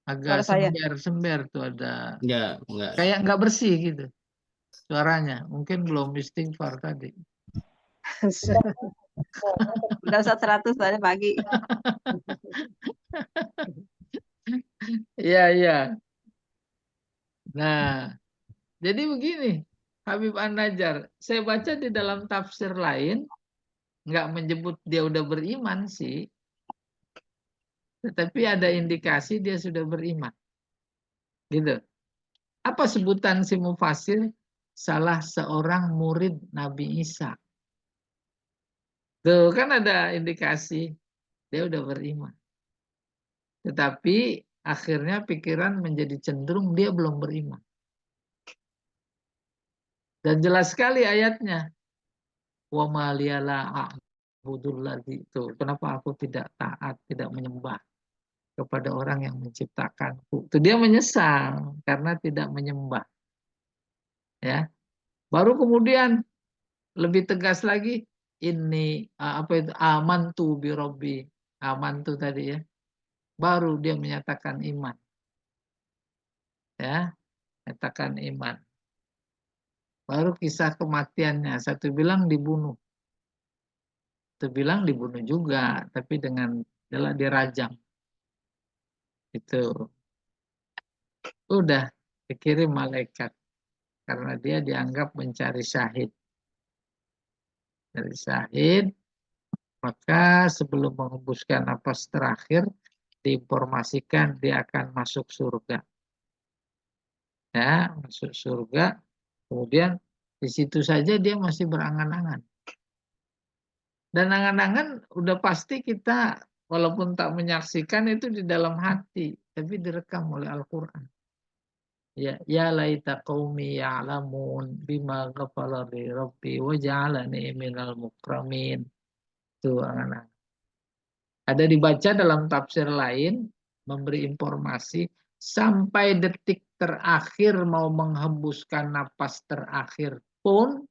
Agak suara saya. sember-sember tuh ada. Enggak. Kayak nggak bersih gitu suaranya. Mungkin belum istighfar tadi. Udah Ustadz 100 tadi pagi. Iya, iya. Nah, jadi begini, Habib An-Najjar, saya baca di dalam tafsir lain, nggak menyebut dia udah beriman sih, tetapi ada indikasi dia sudah beriman. Gitu. Apa sebutan si mufasir? Salah seorang murid Nabi Isa. Tuh kan ada indikasi dia udah beriman. Tetapi akhirnya pikiran menjadi cenderung dia belum beriman. Dan jelas sekali ayatnya. Wa ma liyala a'budul ladzi itu. Kenapa aku tidak taat, tidak menyembah kepada orang yang menciptakanku? Itu dia menyesal karena tidak menyembah. Ya. Baru kemudian lebih tegas lagi, ini apa itu amantu bi robbi, amantu tadi ya. Baru dia menyatakan iman. Ya, menyatakan iman. Baru kisah kematiannya, satu bilang dibunuh. Satu bilang dibunuh juga, tapi dengan adalah dirajam. Itu udah dikirim malaikat karena dia dianggap mencari syahid. Dari syahid, maka sebelum mengembuskan napas terakhir diinformasikan dia akan masuk surga. Ya, masuk surga. Kemudian di situ saja dia masih berangan-angan. Dan angan-angan udah pasti kita walaupun tak menyaksikan itu di dalam hati, tapi direkam oleh Al-Qur'an. Ya laita qaumi ya'lamun bima ghafara li rabbi wa ja'alani minal mukramin. Itu angan-angan. Ada dibaca dalam tafsir lain memberi informasi sampai detik terakhir mau menghembuskan napas terakhir pun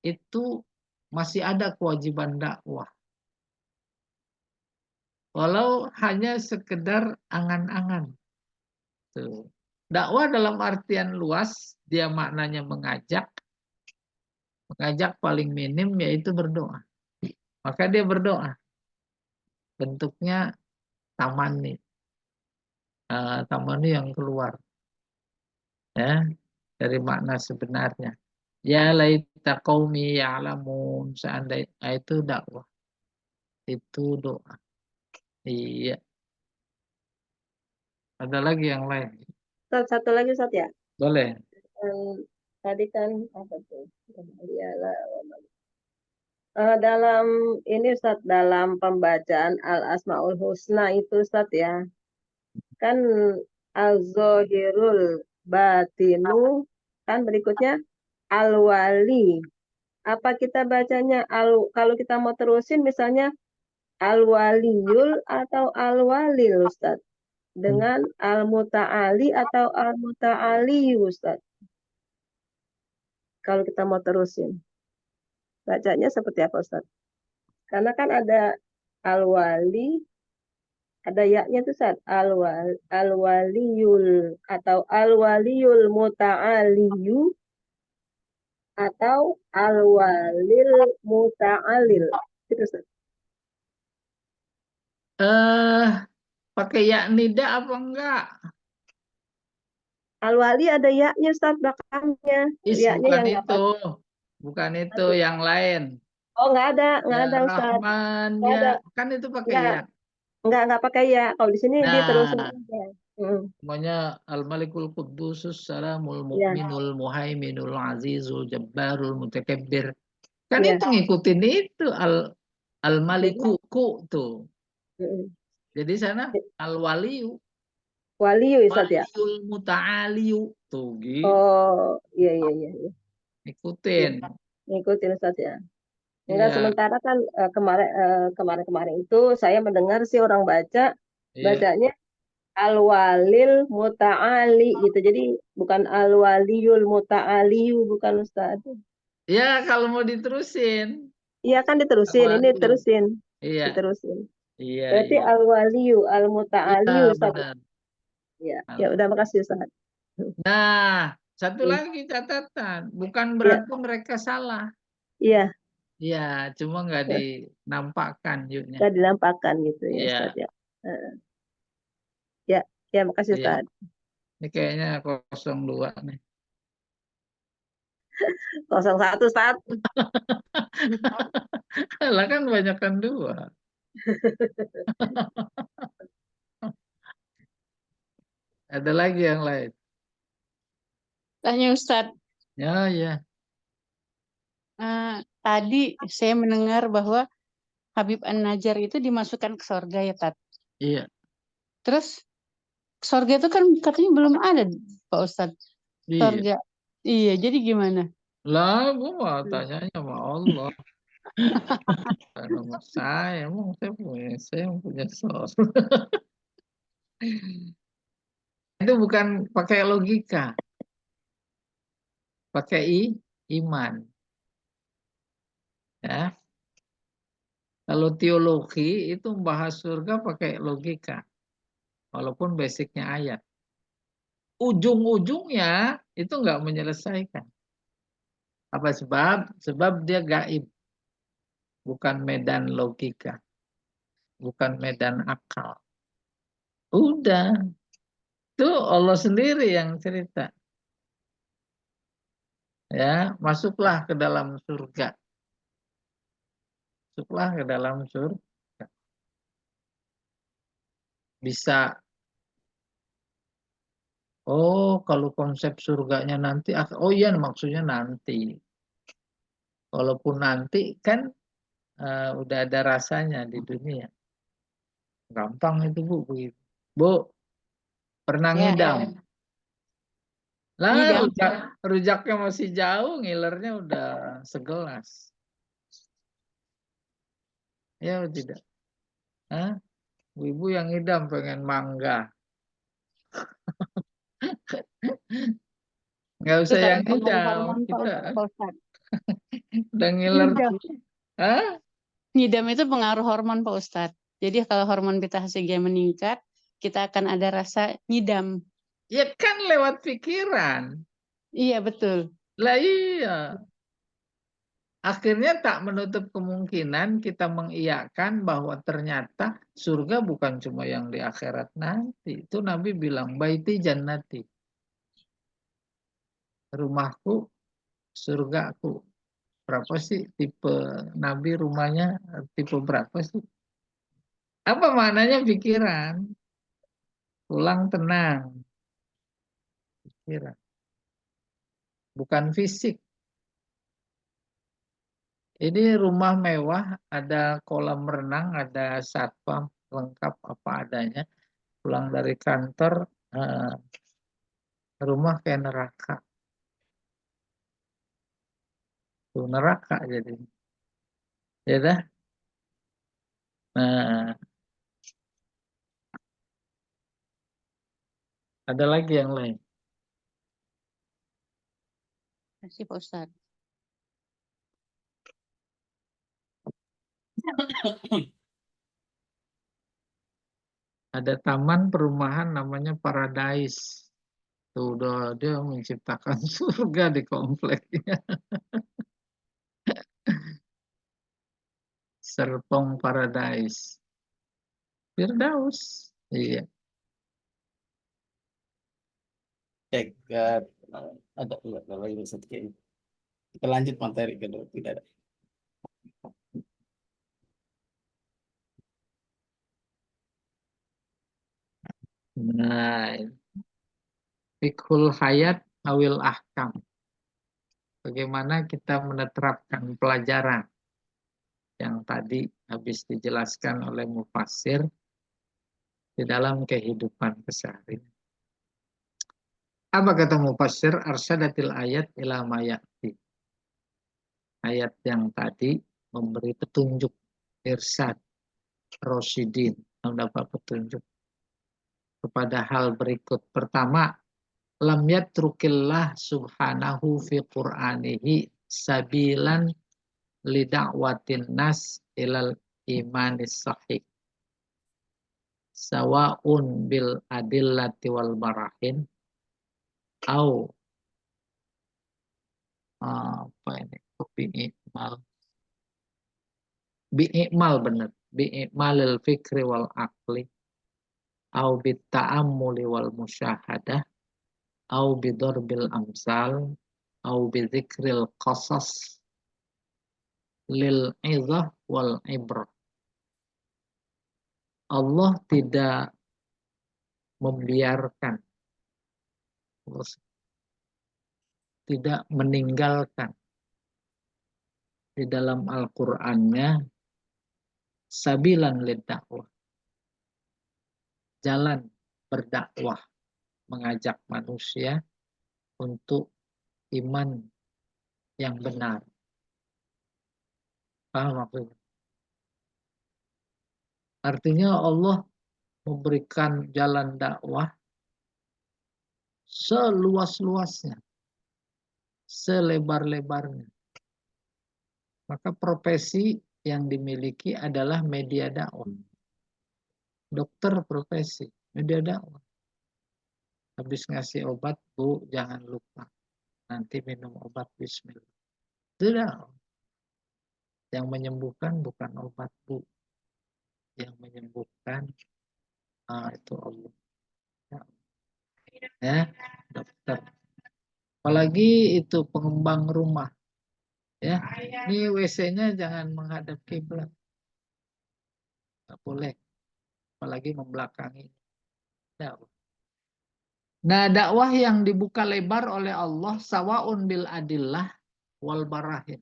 itu masih ada kewajiban dakwah. Walau hanya sekedar angan-angan. Tuh. Dakwah dalam artian luas, dia maknanya mengajak. Mengajak paling minim yaitu berdoa. Maka dia berdoa. Bentuknya tamani. Tamani yang keluar. Ya, dari makna sebenarnya. Ya laita qaumi ya'lamun. Seandainya itu dakwah. Itu doa. Iya. Ada lagi yang lain? Satu lagi Ustadz ya. Boleh. Tadi kan apa tuh? Dalam ini Ustadz, dalam pembacaan Al-Asmaul Husna itu Ustadz ya, kan Al-Zohirul Batinu, kan berikutnya Al-Wali. Apa kita bacanya kalau kita mau terusin misalnya Al-Waliyul atau Al-Walil Ustadz, dengan Al-Muta'ali atau Al-Muta'ali Ustadz, kalau kita mau terusin bacanya seperti apa Ustadz? Karena kan ada Al-Wali, ada yaknya tuh Ustadz, Al-Waliyul atau Al-Waliyul Muta'aliyu atau Al-Walil Muta'alil. Itu Ustadz. Pakai ya nida apa enggak? Al-wali ada ya-nya Ustaz belakangnya. Ya-nya bukan yang nggak itu. pakai Bukan itu, satu. yang lain. Oh, nggak Ya, ada Ustaz. Nggak Rahmannya. ada. Kan itu pakai Nggak, ya. nggak pakai ya. Kalau di sini diterusin Nah, aja. Mm, semuanya Al-Malikul Qudusus Salamul Iya, Mu'minul Muhaiminul Azizul Jabbarul Mutakabbir. Kan iya. itu ngikutin itu Jadi, Al-Maliku ku tuh. mm, Jadi sana Al-Waliyu, wali Ustaz ya. Waliyul Muta'aliyu tuh gitu. Oh, iya, iya, iya. Iya. Iya. Ikutin. Ngikutin Ustaz ya. Enggak, Iya, sementara kan kemarin itu saya mendengar sih orang iya. bacanya al-walil muta'ali gitu. Jadi bukan al-waliyul muta'aliyu, bukan Ustaz. Ya, kalau mau diterusin Iya kan diterusin, ini Al-Waliyu. diterusin, Iya, diterusin. iya, Berarti iya. al-waliyu, Iya, al-muta'aliyu Ustaz. benar. Ya, ya udah makasih Ustaz. Nah, satu Hmm. lagi catatan, bukan Iya, berarti mereka salah. iya, Iya, cuma nggak dinampakkan yuknya. nggak dinampakkan gitu ya Ustaz Iya, ya. Eh, Ya, ya makasih iya. Ustaz. Ini kayaknya 02 nih. 01 Ustaz. Lah kan banyakkan 2. Ada lagi yang lain. Tanya Ustadz, Ya, ya. tadi saya mendengar bahwa Habib An-Najjar itu dimasukkan ke surga ya, Tat. Iya, Terus surga itu kan katanya belum ada, Pak Ustadz. iya. Surga. Iya, jadi gimana? Lah, gua mau tanyanya sama Allah. Karena sama saya, emang saya punya source. Itu bukan pakai logika, pakai iman. Ya, kalau teologi itu membahas surga pakai logika, walaupun basicnya ayat. Ujung-ujungnya itu nggak menyelesaikan. Apa sebab? Sebab dia gaib, bukan medan logika, bukan medan akal. Udah, itu Allah sendiri yang cerita. Ya, masuklah ke dalam surga. Masuklah ke dalam surga. Bisa, oh kalau konsep surganya nanti, oh iya maksudnya nanti. Walaupun nanti kan udah ada rasanya di dunia. Gampang itu Bu, begitu. Bu, pernah Ya, ngidam. Lah, ngidam. rujaknya masih jauh, ngilernya udah segelas. Ya tidak? Hah? Ibu yang ngidam pengen mangga. Nggak usah Itu yang pengaruh ngidam. hormon, Kita Pak Ustadz. udah ngiler. Ngidam. Hah? Ngidam itu pengaruh hormon, Pak Ustadz. Jadi kalau hormon beta HCG meningkat, kita akan ada rasa ngidam. Ya kan lewat pikiran. Iya, betul. Lah iya. Akhirnya tak menutup kemungkinan kita mengiyakan bahwa ternyata surga bukan cuma yang di akhirat nanti. Itu Nabi bilang, baiti jannati. Rumahku, surgaku. Berapa sih tipe Nabi rumahnya? Tipe berapa sih? Apa maknanya pikiran? Pulang tenang. Pikiran. Bukan fisik. Ini rumah mewah, ada kolam renang, ada satpam, lengkap apa adanya. Pulang dari kantor, rumah kayak neraka. Tuh, neraka jadi. Ya dah. Nah, ada lagi yang lain. Terima kasih, Pak Ustadz. Ada taman perumahan namanya Paradise. Tuh, udah dia menciptakan surga di kompleknya. Serpong Paradise. Firdaus. Iya. Cek ada enggak kalau ini satu ini. Kita lanjut materi kedua tidak ada. Nah, fiqhul hayat awil ahkam. Bagaimana kita menerapkan pelajaran yang tadi habis dijelaskan oleh mufassir di dalam kehidupan keseharian. Apa kata mufassir? Arsyadatil ayat ila ma ya'ti. Ayat yang tadi memberi petunjuk, irsyad, rosyidin, mendapat petunjuk kepada hal berikut. Pertama, lam yatrukillah subhanahu fi qur'anihi sabilan lida'watin nas ilal imanis sahih. Sawa'un bil adillati wal barahin au apa ini? Bi'imal benar. Bi'imalil fikri wal akli au bitta'ammuli wal musyahadah au bidorbil amsal au bidzikril qasas lil izah wal ibrah. Allah tidak membiarkan, tidak meninggalkan di dalam Al-Qur'annya sabilan lid-dakwah, jalan berdakwah, mengajak manusia untuk iman yang benar. Paham maksudnya? Artinya Allah memberikan jalan dakwah seluas-luasnya, selebar-lebarnya. Maka profesi yang dimiliki adalah media dakwah. Dokter profesi, media dakwah. Habis ngasih obat, Bu, jangan lupa. Nanti minum obat bismillah. Itu dakwah. Yang menyembuhkan bukan obat, Bu. Yang menyembuhkan itu Allah. Ya, dokter. Apalagi itu pengembang rumah. Ya, ini WC-nya jangan menghadap kiblat. Nggak boleh. Apalagi membelakangi. Dakwah. Nah, dakwah yang dibuka lebar oleh Allah sawaun bil adillah wal barahin.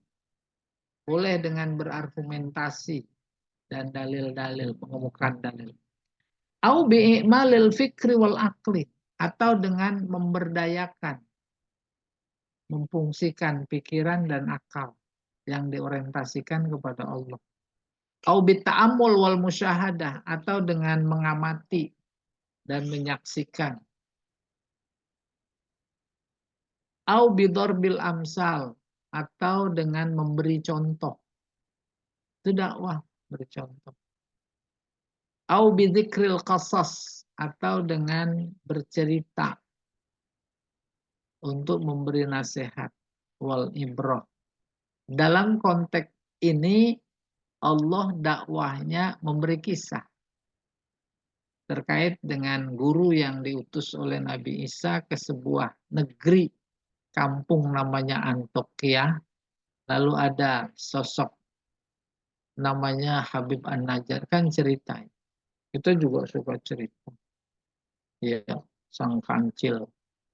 Boleh dengan berargumentasi dan dalil-dalil, mengemukakan dalil. Au bi'imalil fikri wal akli, atau dengan memberdayakan, memfungsikan pikiran dan akal yang diorientasikan kepada Allah. Au bitta'amul wal musyahadah, atau dengan mengamati dan menyaksikan. Au bidorbil amsal, atau dengan memberi contoh. Itu dakwah, beri contoh. Au bidzikril qasas, atau dengan bercerita untuk memberi nasihat wal ibrah. Dalam konteks ini Allah dakwahnya memberi kisah terkait dengan guru yang diutus oleh Nabi Isa ke sebuah negeri kampung namanya Antioquia. Lalu ada sosok namanya Habib An-Najjar, kan cerita. Kita juga suka cerita. Ya, sang kancil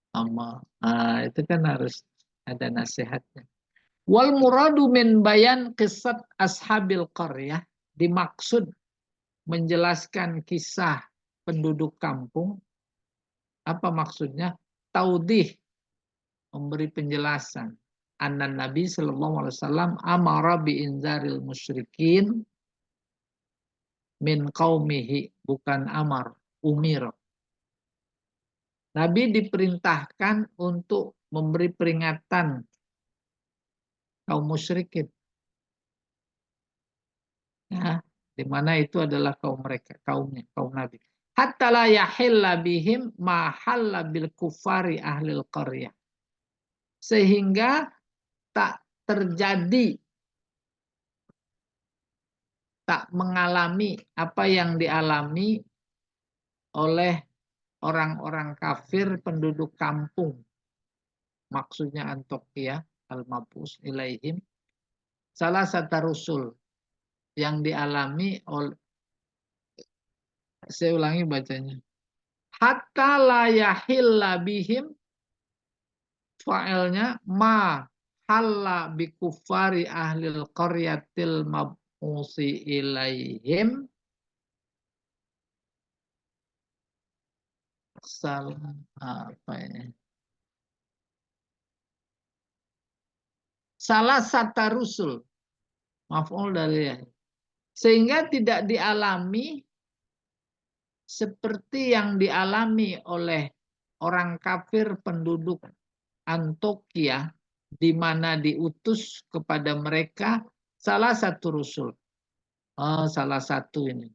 sama itu kan harus ada nasihatnya. Wal muradu min bayan qissat ashabil qaryah, dimaksud menjelaskan kisah penduduk kampung. Apa maksudnya? Taudih, memberi penjelasan. Anna Nabi sallallahu alaihi wasallam amara bi inzaril musyrikin min qaumihi, bukan amar, umir. Nabi diperintahkan untuk memberi peringatan kaum musyrikin. Ya, di mana itu adalah kaum mereka, kaumnya, kaum Nabi. Hatta la yahilla bihim ma halla bil kufari ahlil qaryah. Sehingga tak terjadi, tak mengalami apa yang dialami oleh orang-orang kafir penduduk kampung. Maksudnya Antokia al-mabus ilaihim. Salah satu rusul yang dialami oleh, saya ulangi bacanya. Hatta la yahilla bihim, fa'ilnya ma halla bi kuffari ahlil qaryatil mabusi ilaihim. Salah satu rusul, maf'ul dari, sehingga tidak dialami seperti yang dialami oleh orang kafir penduduk Antokia, di mana diutus kepada mereka salah satu rusul. Salah satu ini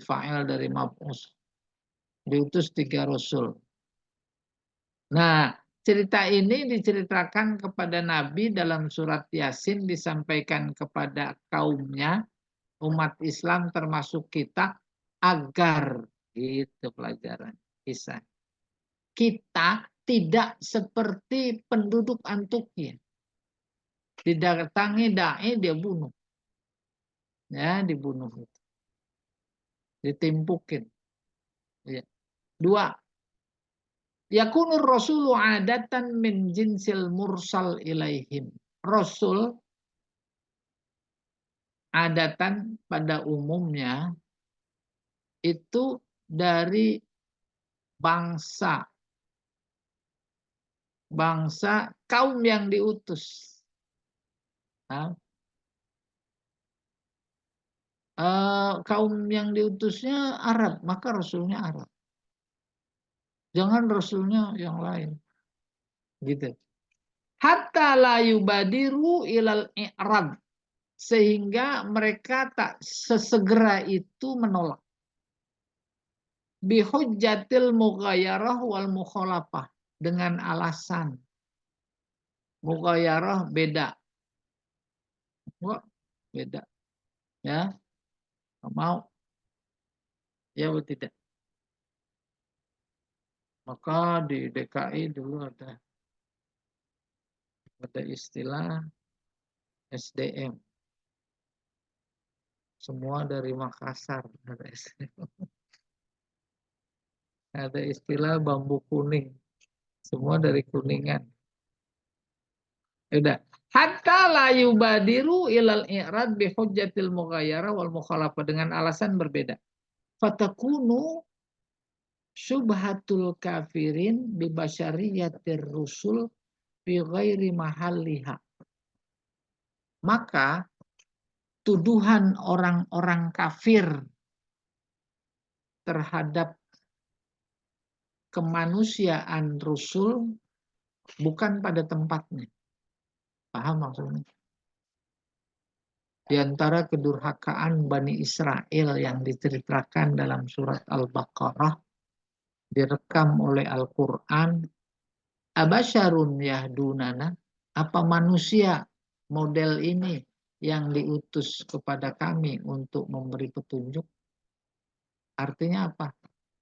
fa'il dari maf'us, diutus 3 rasul. Nah, cerita ini diceritakan kepada Nabi dalam surat Yasin, disampaikan kepada kaumnya, umat Islam termasuk kita, agar, itu pelajaran kisah, kita tidak seperti penduduk Antokia. Didatangi dai, dia bunuh. Ya, dibunuh. Ditimpukin. Ya. 2. Yakunur rasulu adatan min jinsil mursal ilaihim. Rasul adatan pada umumnya itu dari bangsa kaum yang diutus. Kaum yang diutusnya Arab, maka rasulnya Arab. Jangan rasulnya yang lain. Gitu. Hatta la yubadiru ilal i'rad, sehingga mereka tak sesegera itu menolak. Bihujjatil mughayarah wal mukhalafah, dengan alasan mughayarah beda. Beda. Ya. Mau? Ya atau tidak? Maka di DKI dulu ada istilah SDM. Semua dari Makassar. Ada istilah bambu kuning. Semua dari Kuningan. Udah. Hatta la yubadiru ilal i'rad bi hujjatil mughayyara wal mukhalafah, dengan alasan berbeda. Fatakunu syubhatul kafirin bi basyariyatir rusul fi ghairi mahalliha. Maka tuduhan orang-orang kafir terhadap kemanusiaan Rasul bukan pada tempatnya. Paham maksudnya? Di antara kedurhakaan Bani Israel yang diceritakan dalam surat Al-Baqarah, direkam oleh Al-Quran, abasyarun yahdunana, apa manusia model ini yang diutus kepada kami untuk memberi petunjuk? Artinya apa?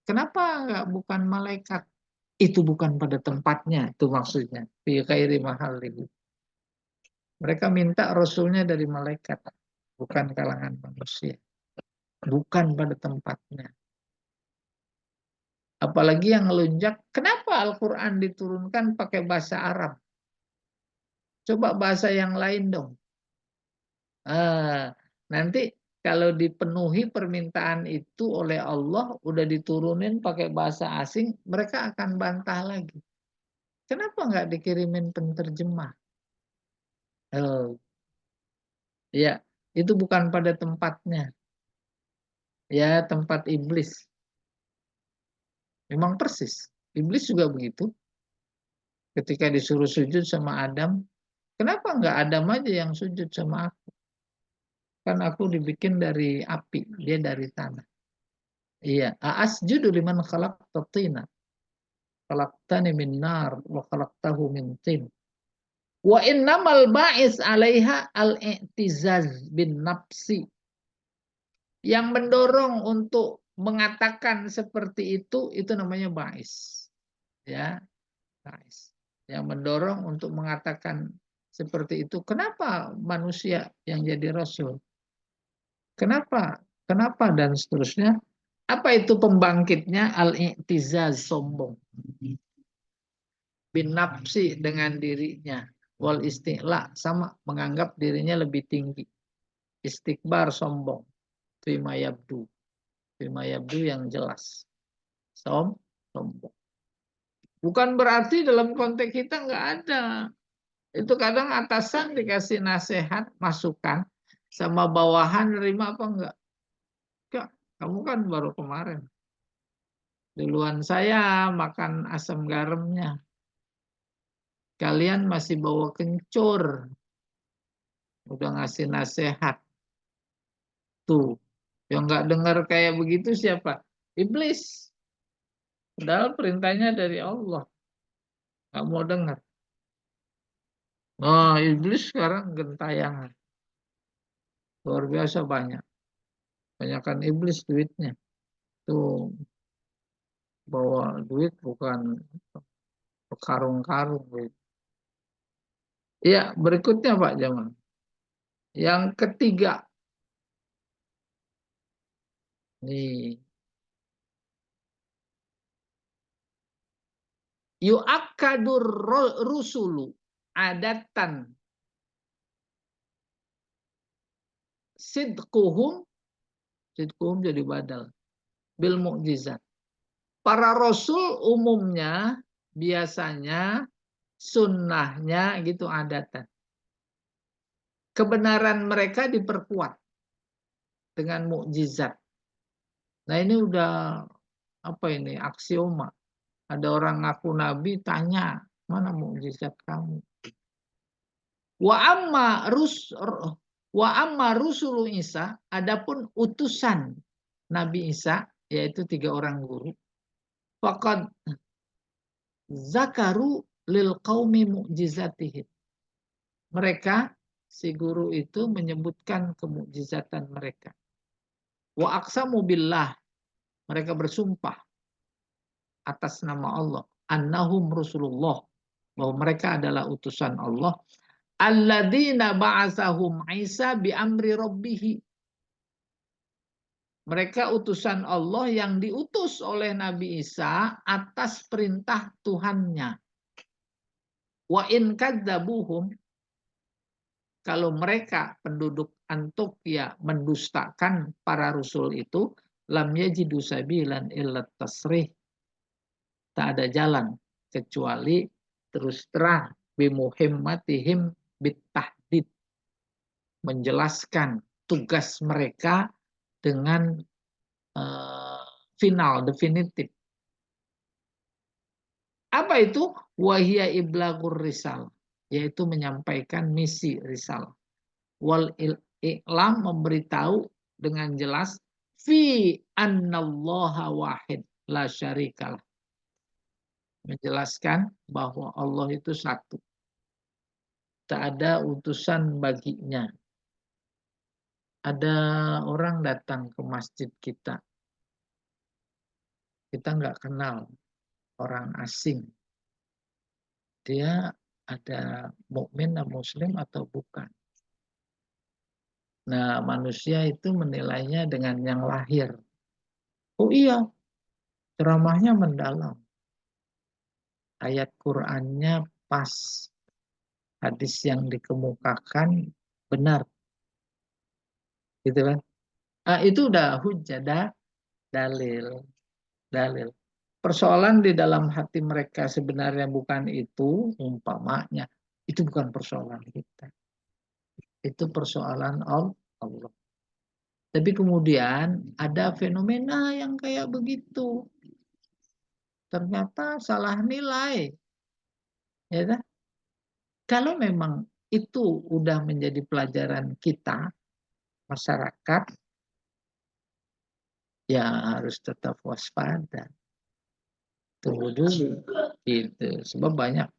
Kenapa enggak bukan malaikat? Itu bukan pada tempatnya, itu maksudnya. Fi ghairi mahallihi. Mereka minta rasulnya dari malaikat, bukan kalangan manusia. Bukan pada tempatnya. Apalagi yang ngelunjak, kenapa Al-Quran diturunkan pakai bahasa Arab? Coba bahasa yang lain dong. Nanti kalau dipenuhi permintaan itu oleh Allah, udah diturunin pakai bahasa asing, mereka akan bantah lagi. Kenapa nggak dikirimin penterjemah? Ya, itu bukan pada tempatnya. Ya, tempat iblis. Memang persis. Iblis juga begitu. Ketika disuruh sujud sama Adam, kenapa nggak Adam aja yang sujud sama aku? Kan aku dibikin dari api, dia dari tanah. Iya, asjudu liman khalaqta tina. Khalaqtani min nar wa khalaqtahu min tin. Wa innamal ba'is 'alaiha al-i'tizaz bin nafsi. Yang mendorong untuk mengatakan seperti itu namanya ba'is. Ya, ba'is. Yang mendorong untuk mengatakan seperti itu. Kenapa manusia yang jadi rasul? Kenapa? Kenapa dan seterusnya? Apa itu pembangkitnya? Al-i'tizaz, sombong. Bin nafsi, dengan dirinya. Wal isti'la, sama, menganggap dirinya lebih tinggi. Istikbar, sombong. Fima yabdu. Fima yabdu yang jelas. Sombong. Bukan berarti dalam konteks kita nggak ada. Itu kadang atasan dikasih nasihat, masukan, sama bawahan nerima apa enggak? Enggak, kamu kan baru kemarin. Duluan saya makan asam garamnya. Kalian masih bawa kencur. Udah ngasih nasihat. Tuh, yang nggak dengar kayak begitu siapa? Iblis. Padahal perintahnya dari Allah. Nggak mau dengar. Oh, iblis sekarang gentayangan. Luar biasa banyak. Banyakkan iblis duitnya. Tuh, bawa duit bukan karung-karung. Ya, berikutnya Pak Jamal. Yang ketiga. Nih. Yu'akkadur rusulu adatan sidquhum jadi badal bil mu'jizat. Para rasul umumnya biasanya sunnahnya gitu adatan. Kebenaran mereka diperkuat dengan mukjizat. Nah, ini udah apa ini? Aksioma. Ada orang ngaku nabi, tanya, mana mukjizat kamu? Wa amma rusulu Isa, adapun utusan Nabi Isa, yaitu 3 orang guru. Faqad zakaru lil qaumi mu'jizatihim. Mereka, si guru itu menyebutkan kemukjizatan mereka. Wa aqsamu billah, mereka bersumpah atas nama Allah, annahum Rasulullah, bahwa mereka adalah utusan Allah. Alladzina ba'asahum Isa bi amri rabbih. Mereka utusan Allah yang diutus oleh Nabi Isa atas perintah Tuhannya. Wa in kadzabuhum, kalau mereka penduduk Antiokhia mendustakan para rasul itu, lam yajidu sabilan illa tasrih. Tak ada jalan kecuali terus terang bimuhimmatihim bitahdid, menjelaskan tugas mereka dengan final, definitif. Apa itu? Wahia iblagur risal, yaitu menyampaikan misi risalah. Wal i'lam, memberitahu dengan jelas, fi annallaha wahid la syarikalah, menjelaskan bahwa Allah itu satu, tak ada utusan baginya. Ada orang datang ke masjid kita nggak kenal, orang asing, dia ada mukmin atau muslim atau bukan. Nah, manusia itu menilainya dengan yang lahir. Oh iya, ceramahnya mendalam, ayat Qur'annya pas, hadis yang dikemukakan benar, gitu kan? Itu udah hujjah, dalil. Persoalan di dalam hati mereka sebenarnya bukan itu, umpamanya, itu bukan persoalan kita. Itu persoalan Allah. Tapi kemudian ada fenomena yang kayak begitu. Ternyata salah nilai. Ya kan? Kalau memang itu udah menjadi pelajaran kita, masyarakat, ya harus tetap waspada. Tunggu dulu. Gitu. Sebab banyak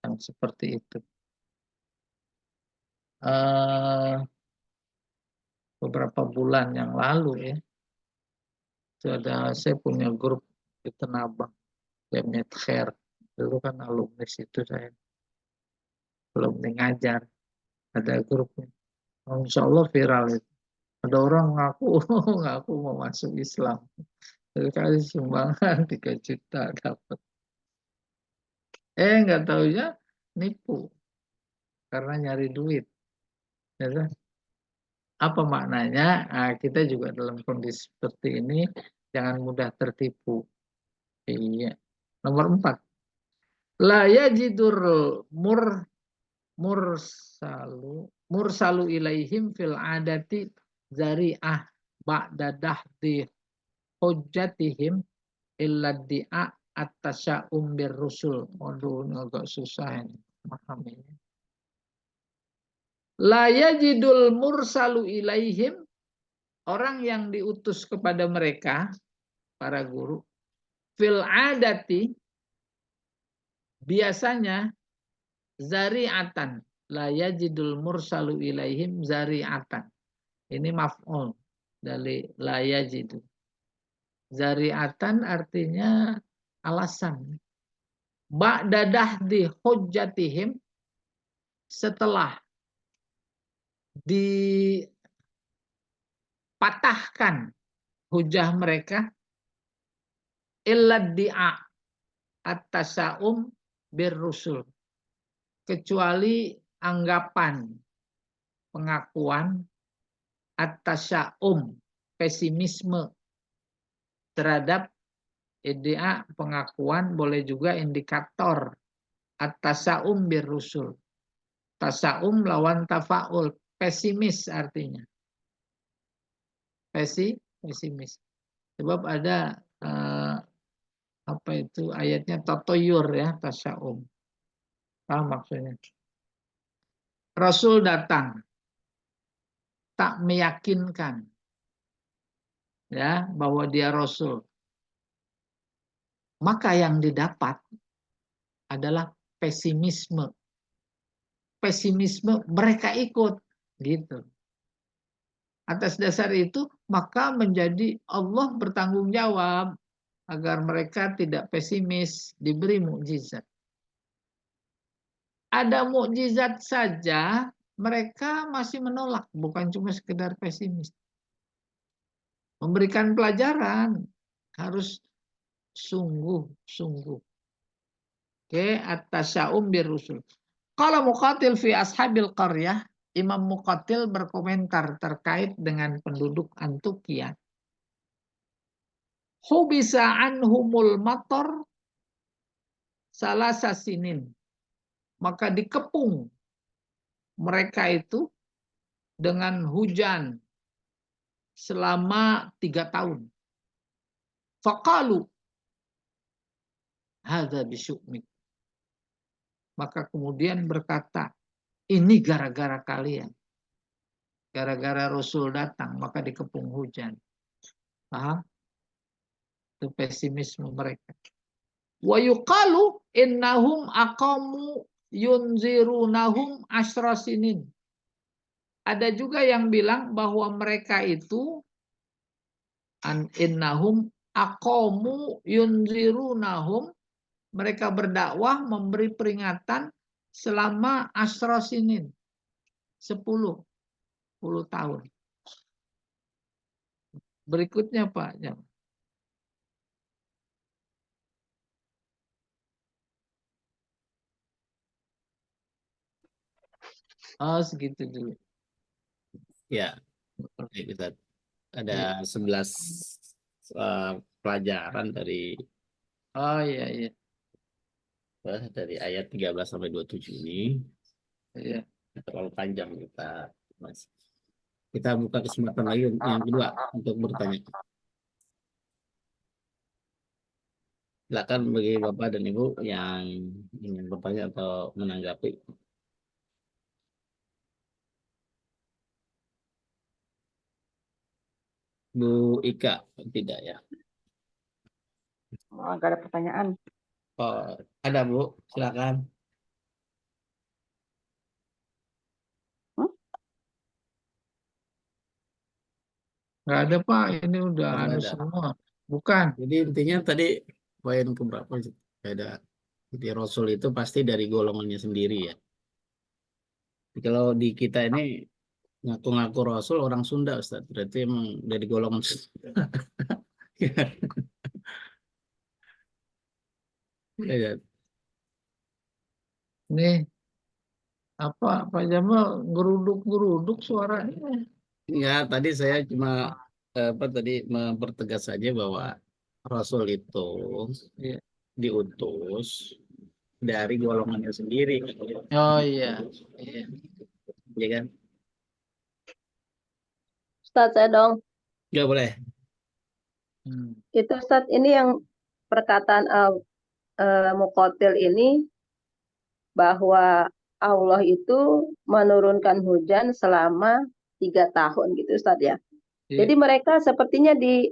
yang seperti itu. Beberapa bulan yang lalu ya, Itu saya punya grup di Tanabang, Jamiat Khair. Dulu kan alumni situ saya. Belum ngajar. Ada grupnya. Insya Allah viral itu. Ada orang ngaku mau masuk Islam. Jadi kasih sumbangan 3 juta dapat. Nggak taunya nipu karena nyari duit. Ya kan? Apa maknanya? Nah, kita juga dalam kondisi seperti ini jangan mudah tertipu. Iya. Nomor 4. La yajidur mursalu ilaihim fil adati zari'ah ba'da dahdi hujjatihim illa di'a at-tasya'um bir rusul. Waduh, ini agak susah ini memahaminya. La yajidul mursalu ilaihim, orang yang diutus kepada mereka, para guru, fil adati, biasanya zari'atan. La yajidul mursalu ilaihim zari'atan. Ini maf'ul dari la yajidu. Zari'atan artinya alasan. Ba'da dahdi hujjatihim, setelah dipatahkan hujah mereka, illad di'a at-tasa'um bir rusul, kecuali anggapan, pengakuan, at-tasa'um, pesimisme terhadap idea, pengakuan, boleh juga indikator, at-tasa'um bir rusul. Tasa'um lawan tafa'ul, pesimis artinya. Pesimis. Sebab ada apa itu ayatnya tatoyur ya, tasa'um. Paham maksudnya? Rasul datang tak meyakinkan ya bahwa dia rasul. Maka yang didapat adalah pesimisme. Pesimisme mereka ikut gitu. Atas dasar itu maka menjadi Allah bertanggung jawab agar mereka tidak pesimis, diberi mukjizat. Ada mukjizat saja mereka masih menolak, bukan cuma sekedar pesimis. Memberikan pelajaran harus sungguh-sungguh. Oke, at-tasya'um bir rusul. Kalau Muqatil fi ashabil qaryah, Imam Muqatil berkomentar terkait dengan penduduk Antukia. Hubisa anhumul mator salasa sinin. Maka dikepung mereka itu dengan hujan selama 3 tahun. Faqalu hadza bisyu'mik. Maka kemudian berkata, ini gara-gara kalian. Gara-gara Rasul datang, maka dikepung hujan. Paham? Itu pesimisme mereka. Wa yuqalu innahum aqamu yunzirunahum asyra sinin. Ada juga yang bilang bahwa mereka itu innahum aqamu yunzirunahum, mereka berdakwah memberi peringatan selama asyra sinin, 10 tahun. Berikutnya Pak. Oh, segitu dulu. Ya, kita ada 11 pelajaran dari Oh iya. ayat 13 sampai 27 ini. Iya. Terlalu panjang kita mas. Kita buka kesempatan lagi yang kedua untuk bertanya. Silakan bagi Bapak dan Ibu yang ingin bertanya atau menanggapi. Bu Ika, tidak ya? Oh, nggak ada pertanyaan. Oh, ada Bu, silakan. Nggak ada Pak, ini udah Nggak ada. semua. Bukan. Jadi intinya tadi poin keberapa sih? Ada. Jadi Rasul itu pasti dari golongannya sendiri ya. Jadi kalau di kita ini ngaku-ngaku Rasul orang Sunda, Ustaz. Berarti emang dari golongan Sunda. Ya, ya. Nih, apa Pak Jamal geruduk-geruduk suaranya. Ya, tadi saya cuma apa tadi mempertegas saja bahwa Rasul itu Iya. diutus dari golongannya sendiri. Oh iya. Iya. Ya kan? Ustadz saya dong. Ya boleh. Itu Ustadz ini yang perkataan Muqatil ini bahwa Allah itu menurunkan hujan selama 3 tahun gitu Ustadz ya. Iya. Jadi mereka sepertinya di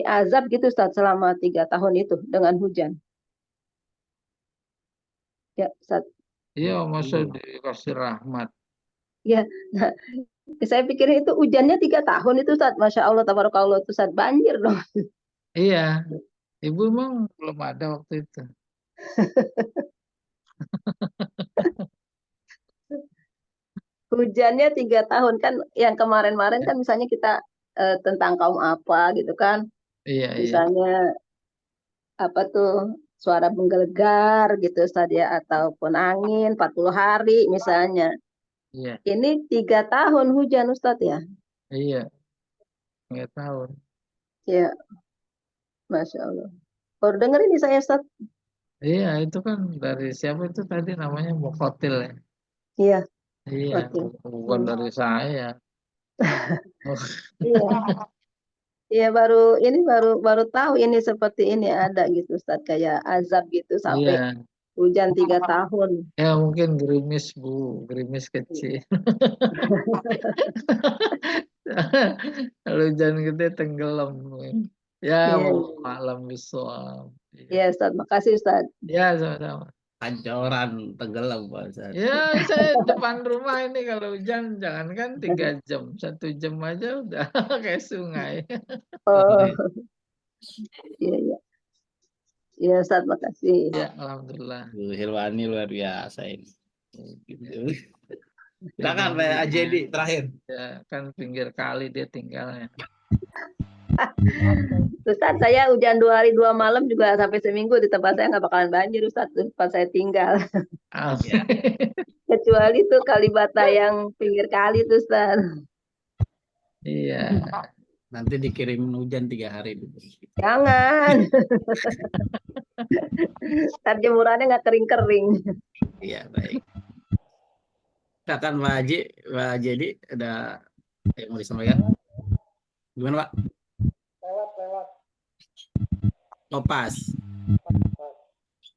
azab gitu Ustadz selama 3 tahun itu dengan hujan. Ya Ustadz. Iya, masa dikasih rahmat. Ya, nah, saya pikir itu hujannya 3 tahun itu Ustadz. Masya Allah, tabarakallah itu Ustadz, banjir dong. Iya. Ibu emang belum ada waktu itu. Hujannya 3 tahun kan, yang kemarin-kemarin kan misalnya kita tentang kaum apa gitu kan. Iya, iya. Misalnya apa tuh suara menggelegar gitu Ustadz ya, ataupun angin 40 hari misalnya. Iya, Ini 3 tahun hujan Ustadz ya. iya. 3 tahun. Ya, Masya Allah. Baru denger ini saya Ustadz. Iya, itu kan dari siapa itu tadi namanya Muqatil ya. Iya, Iya, betul. bukan dari saya. Iya. Iya baru tahu ini seperti ini ada gitu Ustadz, kayak azab gitu sampai Iya, hujan 3 tahun. ya mungkin gerimis Bu, gerimis kecil. Kalau hujan gede tenggelam. Ya, Iya, malam bisawab. iya Ustadz, makasih Ustadz. Ya, sama-sama. Pancoran tenggelam Pak Ustaz. Ya, saya depan rumah ini kalau hujan jangankan 3 jam, 1 jam aja udah kayak sungai. Oh, iya iya. Iya Ustadz, makasih. Ya, alhamdulillah. Bu Hilwani luar biasa ini. Gitu. Silakan Pak Ajedi terakhir. Ya, kan pinggir kali dia tinggalnya. Ustadz, saya hujan 2 hari 2 malam juga sampai seminggu di tempat saya nggak bakalan banjir Ustadz, di tempat saya tinggal. Ya. Kecuali tuh Kalibata yang pinggir kali tuh Ustadz. Iya. Nanti dikirimin hujan 3 hari. Jangan. Ntar jemurannya nggak kering-kering. Iya, baik. Silakan Pak Haji, Pak Jadi ada yang mau disampaikan? Gimana Pak? Oh, pas.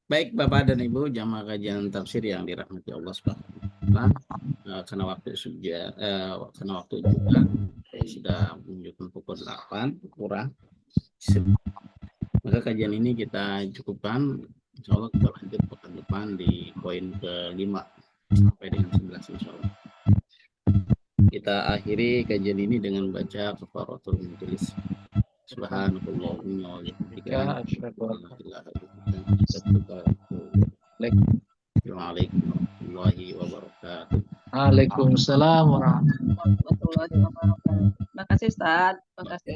Baik Bapak dan Ibu jamaah kajian tafsir yang dirahmati Allah Subhanahu wa taala. Karena waktu juga sudah menunjukkan pukul 8 kurang. Maka kajian ini kita cukupkan. Insya Allah kita lanjut pekan depan di poin ke-5 sampai dengan 11 insya Allah. Kita akhiri kajian ini dengan baca kafaratul majelis. Subhanallahumma wa bihamdika asyhadu an la ilaha illa anta astaghfiruka wa atubu ilaik. Assalamualaikum warahmatullahi wabarakatuh. Waalaikumsalam warahmatullahi Warahmatullahi wabarakatuh. Makasih Ustadz. Makasih.